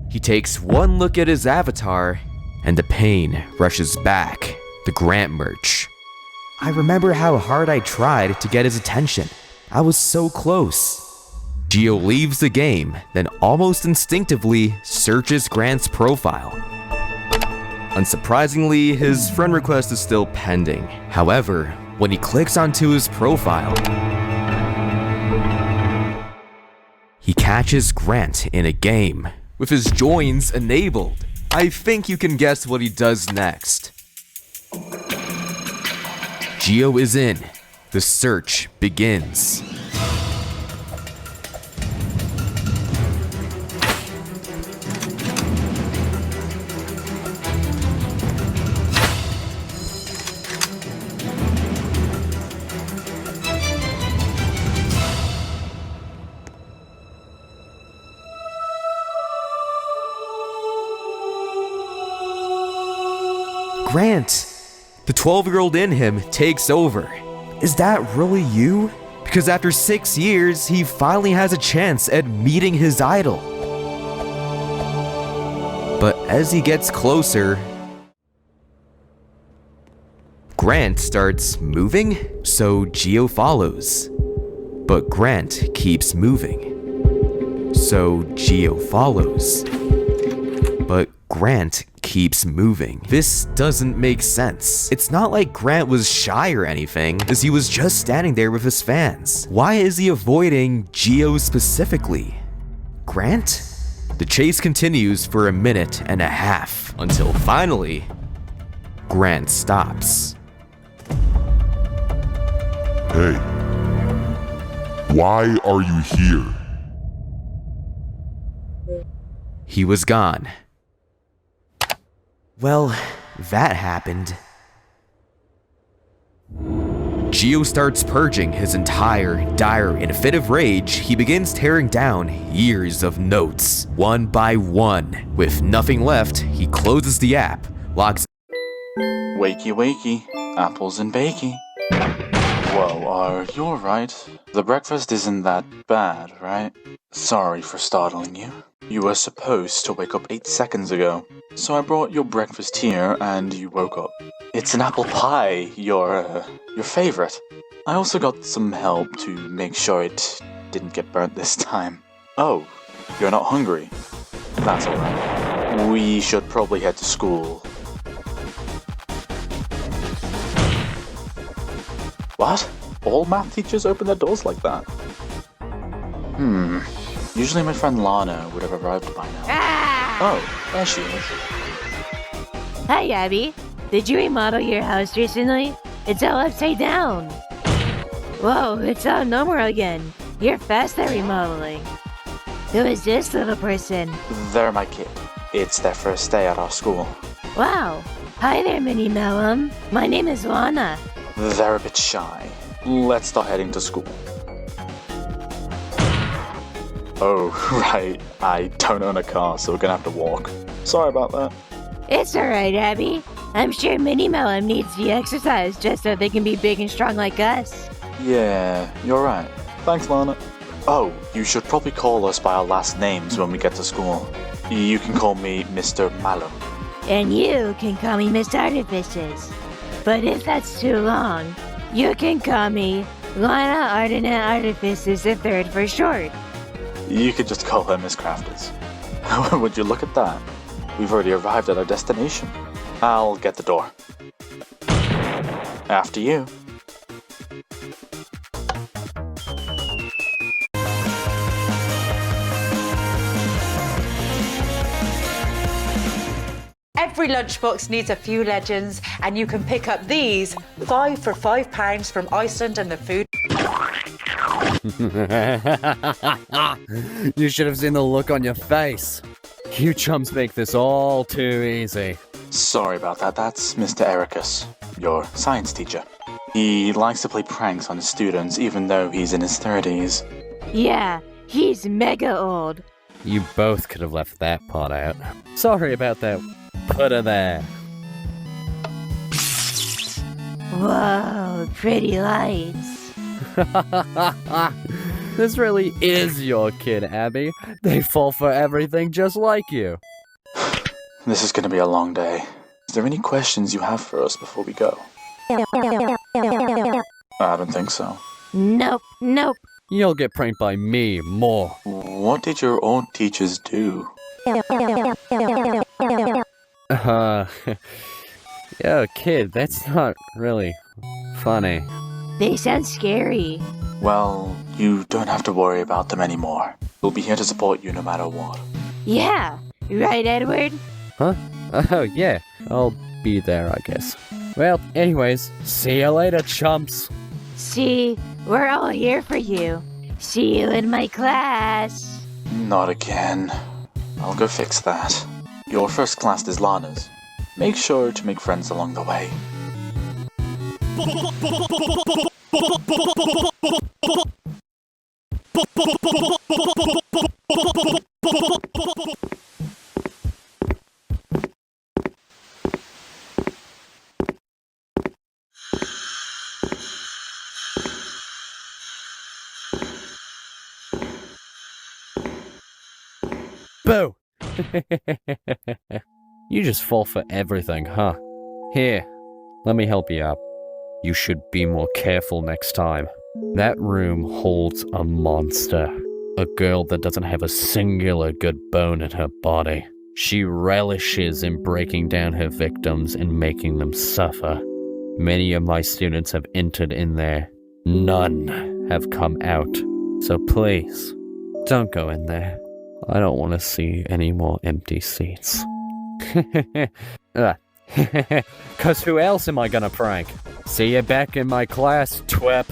He takes one look at his avatar, and the pain rushes back. The Grant merch. I remember how hard I tried to get his attention. I was so close. Gio leaves the game, then almost instinctively searches Grant's profile. Unsurprisingly, his friend request is still pending. However, when he clicks onto his profile, he catches Grant in a game with his joins enabled. I think you can guess what he does next. Gio is in. The search begins. Grant! The 12-year-old in him takes over. Is that really you? Because after 6 years, he finally has a chance at meeting his idol. But as he gets closer, Grant starts moving, so Gio follows. But Grant keeps moving, so Gio follows. But Grant keeps moving. This doesn't make sense. It's not like Grant was shy or anything, as he was just standing there with his fans. Why is he avoiding Gio specifically? Grant? The chase continues for 1.5 minutes, until finally, Grant stops. Hey, why are you here? He was gone. Well, that happened. Gio starts purging his entire diary. In a fit of rage, he begins tearing down years of notes, one by one. With nothing left, he closes the app, locks. Wakey wakey, apples and bakey. Whoa, you're right. The breakfast isn't that bad, right? Sorry for startling you. You were supposed to wake up 8 seconds ago, so I brought your breakfast here and you woke up. It's an apple pie, your favorite. I also got some help to make sure it didn't get burnt this time. Oh, you're not hungry? That's alright. We should probably head to school. What? All math teachers open their doors like that? Usually my friend Lana would have arrived by now. Oh, there she is. Hi, Abby. Did you remodel your house recently? It's all upside down. Whoa, it's all normal again. You're fast at remodeling. Who is this little person? They're my kid. It's their first day at our school. Wow. Hi there, Minnie Mellum. My name is Lana. They're a bit shy. Let's start heading to school. Oh, right. I don't own a car, so we're gonna have to walk. Sorry about that. It's alright, Abby. I'm sure Minnie Mellum needs the exercise just so they can be big and strong like us. Yeah, you're right. Thanks, Lana. Oh, you should probably call us by our last names when we get to school. You can call me Mr. Malum. And you can call me Miss Artifices. But if that's too long, you can call me Lana Ardenette Artifices III for short. You could just call her Miss Crafters. Would you look at that? We've already arrived at our destination. I'll get the door. After you. Every lunchbox needs a few legends, and you can pick up these 5 for £5 from Iceland and the food. You should have seen the look on your face. You chums make this all too easy. Sorry about that. That's Mr. Ericus, your science teacher. He likes to play pranks on his students even though he's in his 30s. Yeah, he's mega old. You both could have left that part out. Sorry about that. Put her there. Whoa, pretty lights. This really is your kid, Abby. They fall for everything just like you. This is gonna be a long day. Is there any questions you have for us before we go? I don't think so. Nope. You'll get pranked by me more. What did your old teachers do? Yo, kid, that's not really funny. They sound scary. Well, you don't have to worry about them anymore. We'll be here to support you no matter what. Yeah, right, Edward? Huh? Oh, yeah. I'll be there, I guess. Well, anyways, see you later, chumps. See, we're all here for you. See you in my class. Not again. I'll go fix that. Your first class is Lana's. Make sure to make friends along the way. Boo! You just fall for everything, huh? Here, let me help you out. You should be more careful next time. That room holds a monster. A girl that doesn't have a singular good bone in her body. She relishes in breaking down her victims and making them suffer. Many of my students have entered in there. None have come out. So please, don't go in there. I don't want to see any more empty seats. Cause who else am I gonna prank? See you back in my class, twip.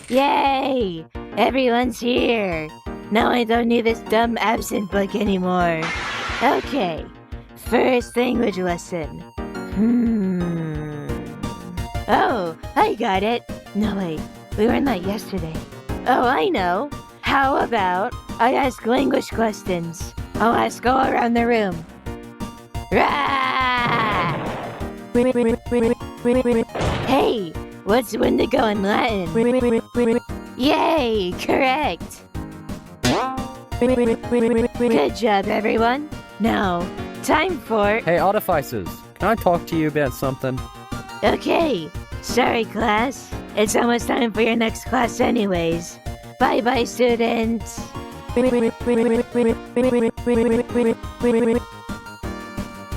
Yay! Everyone's here. Now I don't need this dumb absent book anymore. Okay, first language lesson. Oh, I got it. No, wait, we were in that yesterday. Oh, I know. How about I ask language questions? I'll ask all around the room. Rah! Hey, what's Wendigo in Latin? Yay, correct. Good job, everyone. Now, time for... Hey, Artificers, can I talk to you about something? Okay, sorry, class. It's almost time for your next class anyways. Bye-bye, students.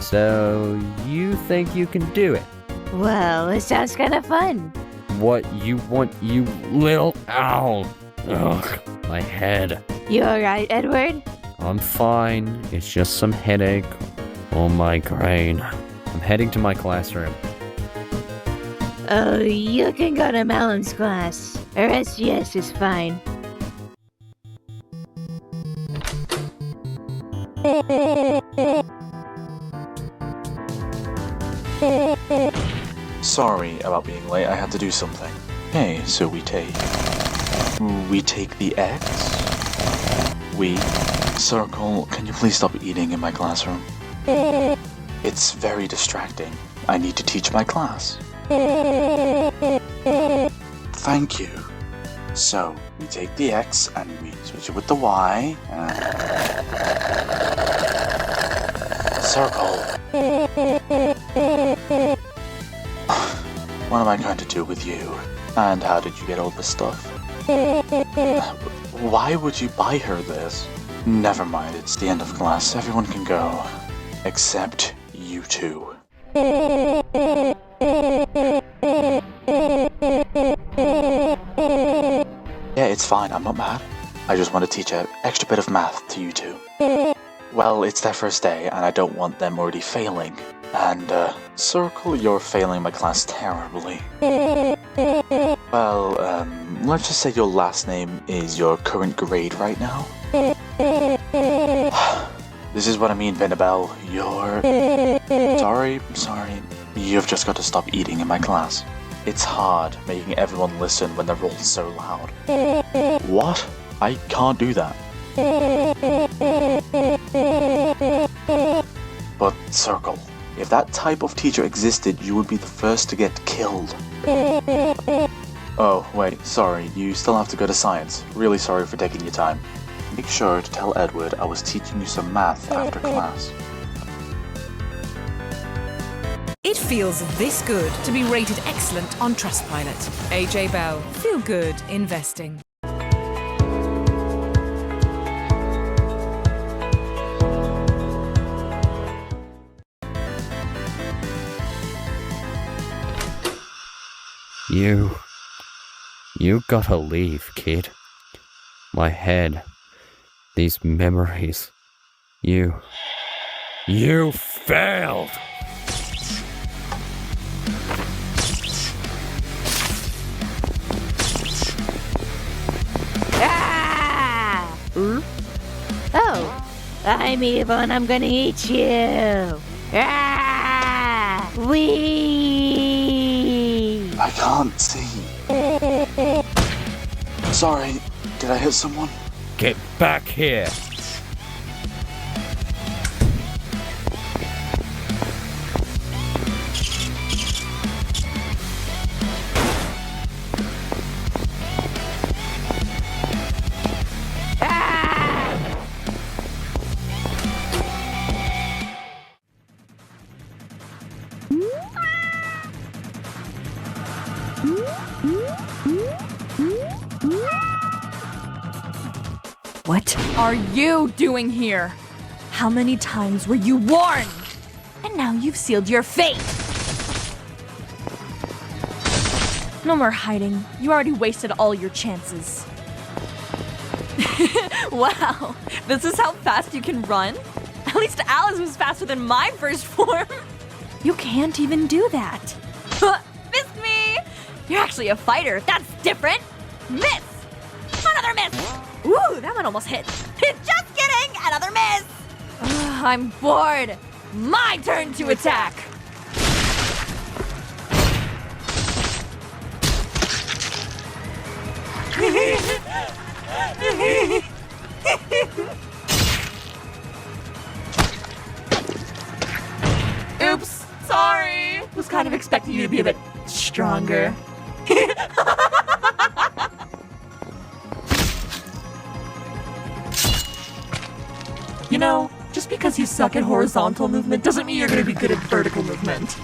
So, you think you can do it? Well, it sounds kind of fun. What you want, you little... Ow! Ugh, my head. You alright, Edward? I'm fine. It's just some headache or migraine. I'm heading to my classroom. Oh, you can go to Malon's class. Or SGS is fine. Sorry about being late, I had to do something. Okay, so we take the X. Circle, can you please stop eating in my classroom? It's very distracting. I need to teach my class. Thank you. So, we take the X and we switch it with the Y. Circle. What am I going to do with you? And how did you get all this stuff? Why would you buy her this? Never mind, it's the end of class. Everyone can go. Except you two. Yeah, it's fine, I'm not mad. I just want to teach an extra bit of math to you two. Well, it's their first day, and I don't want them already failing. And, Circle, you're failing my class terribly. Well, let's just say your last name is your current grade right now. This is what I mean, Venabelle. You're... Sorry. You've just got to stop eating in my class. It's hard making everyone listen when they're all so loud. What? I can't do that. But, Circle, if that type of teacher existed, you would be the first to get killed. Oh, wait, sorry, you still have to go to science. Really sorry for taking your time. Make sure to tell Edward I was teaching you some math after class. It feels this good to be rated excellent on Trustpilot. AJ Bell. Feel good investing. You gotta leave, kid. My head. These memories. You failed! Ah! Oh, I'm evil and I'm gonna eat you. Ah! Wee! I can't see. Sorry, did I hit someone? Get back here! What are you doing here? How many times were you warned? And now you've sealed your fate! No more hiding. You already wasted all your chances. Wow, this is how fast you can run? At least Alice was faster than my first form. You can't even do that. Missed me! You're actually a fighter. That's different. Miss! Another miss! Ooh, that one almost hit. Just kidding! Another miss! I'm bored. My turn to attack. Oops, sorry. Was kind of expecting you to be a bit stronger. You know, just because you suck at horizontal movement doesn't mean you're gonna be good at vertical movement.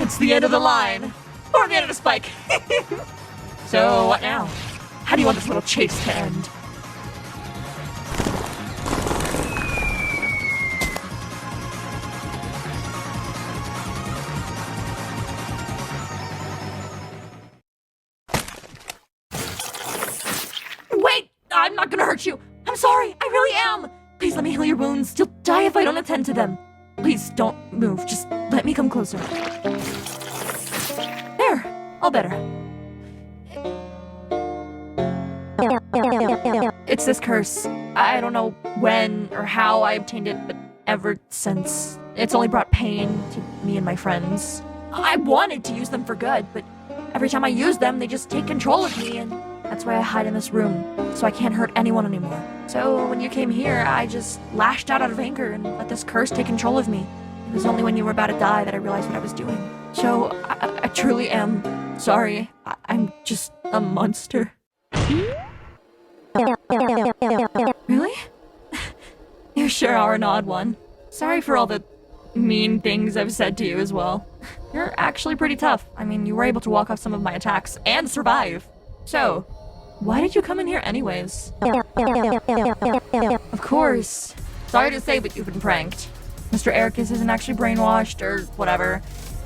It's the end of the line. Or the end of the spike. So, what now? How do you want this little chase to end? Wait! I'm not gonna hurt you! I'm sorry! I really am! Please let me heal your wounds. You'll die if I don't attend to them. Please don't move. Just let me come closer. There! All better. It's this curse. I don't know when or how I obtained it, but ever since, it's only brought pain to me and my friends. I wanted to use them for good, but every time I use them, they just take control of me, and that's why I hide in this room, so I can't hurt anyone anymore. So when you came here, I just lashed out of anger and let this curse take control of me. It was only when you were about to die that I realized what I was doing. So I truly am sorry. I'm just a monster. Really? You sure are an odd one. Sorry for all the mean things I've said to you as well. You're actually pretty tough. I mean, you were able to walk off some of my attacks and survive. So, why did you come in here anyways? Of course. Sorry to say, but you've been pranked. Mr. Ericus isn't actually brainwashed or whatever.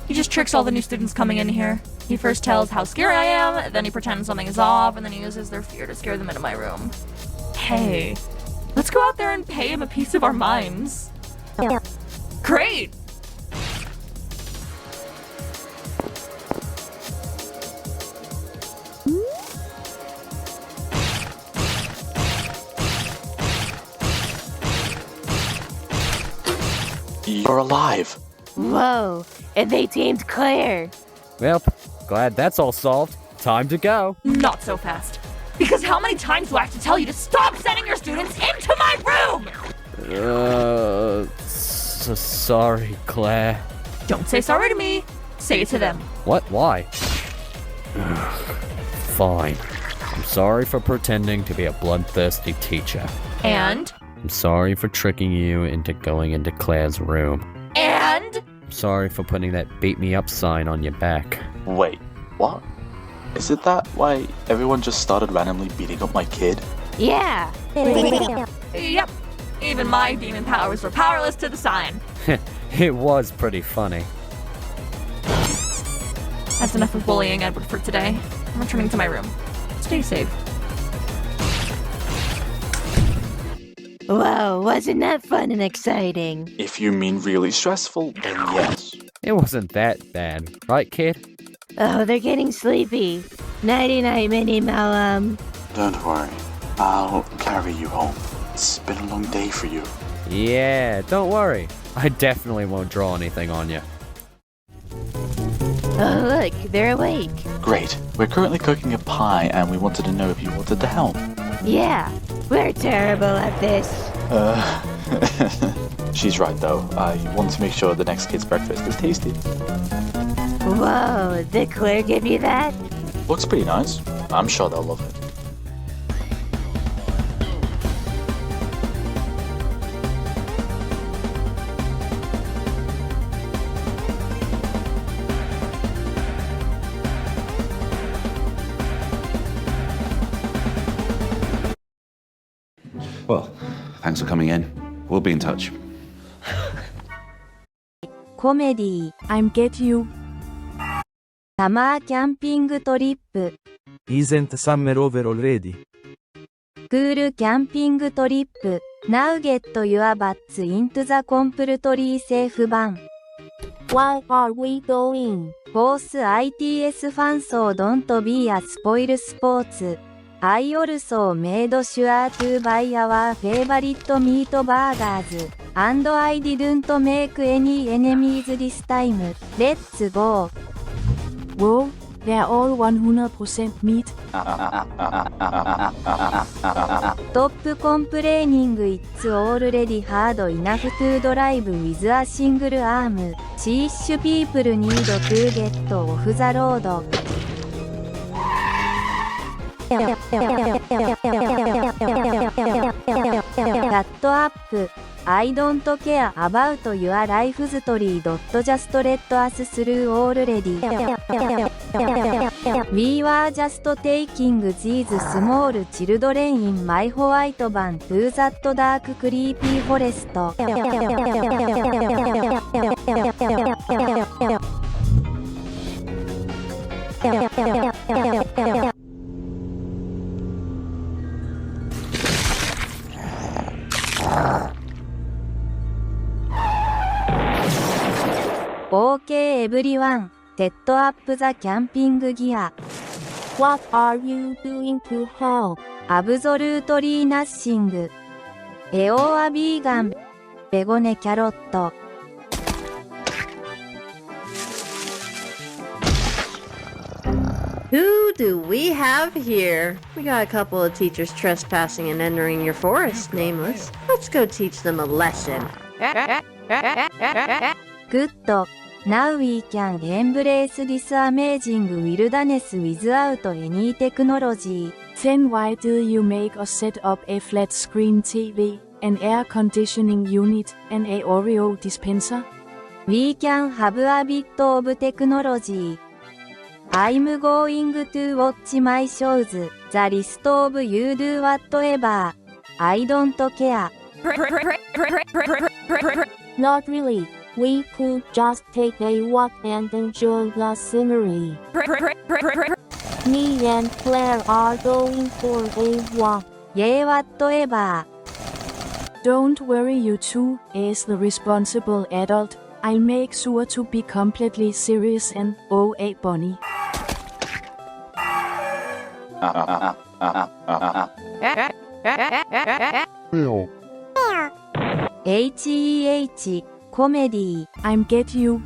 He just tricks all the new students coming in here. He first tells how scary I am, then he pretends something is off, and then he uses their fear to scare them into my room. Hey, let's go out there and pay him a piece of our minds. Great! You're alive. Whoa, and they tamed Claire. Well, glad that's all solved. Time to go. Not so fast. Because how many times do I have to tell you to stop sending your students into my room? Sorry, Claire. Don't say sorry to me. Say it to them. What? Why? Fine. I'm sorry for pretending to be a bloodthirsty teacher. And? I'm sorry for tricking you into going into Claire's room. And? I'm sorry for putting that beat me up sign on your back. Wait, what? Is it that why everyone just started randomly beating up my kid? Yeah. Yep. Even my demon powers were powerless to the sign. It was pretty funny. That's enough of bullying Edward for today. I'm returning to my room. Stay safe. Whoa, wasn't that fun and exciting? If you mean really stressful, then yes. It wasn't that bad, right, kid? Oh, they're getting sleepy. Nighty-night, Minnie Malum. Don't worry. I'll carry you home. It's been a long day for you. Yeah, don't worry. I definitely won't draw anything on you. Oh, look, they're awake. Great. We're currently cooking a pie and we wanted to know if you wanted to help. Yeah, we're terrible at this. She's right though. I want to make sure the next kid's breakfast is tasty. Whoa, did Claire give you that? Looks pretty nice. I'm sure they'll love it. Well, thanks for coming in. We'll be in touch. コメディ I'm get you サマーキャンピングトリップ Isn't summer over already? スクールキャンピングトリップ Now get your butts into the completely safe van. What are we doing? Both ITS fans so don't be a spoil sports. I also made sure to buy our favorite meat burgers, and I didn't make any enemies this time. Let's go. Whoa, they're all 100% meat. Stop complaining, it's already hard enough to drive with a single arm. Sheesh, people need to get off the road. Shut up. I don't care about your life story. Just let us through already. We were just taking these small children in my white van to that dark creepy forest. Okay everyone, set up the camping gear. What are you doing to help? Absolutely nothing. EO vegan. Vegone carrot. Who do we have here? We got a couple of teachers trespassing and entering your forest, nameless. Let's go teach them a lesson. Good. Now we can embrace this amazing wilderness without any technology. Then why do you make us set up a flat screen TV, an air conditioning unit, and a Oreo dispenser? We can have a bit of technology. I'm going to watch my shows. The rest of you do whatever. I don't care. Not really. We could just take a walk and enjoy the scenery. Me and Claire are going for a walk. Yeah, whatever. Don't worry, you two. As the responsible adult, I'll make sure to be completely serious and a bunny. コメディ I'm get you.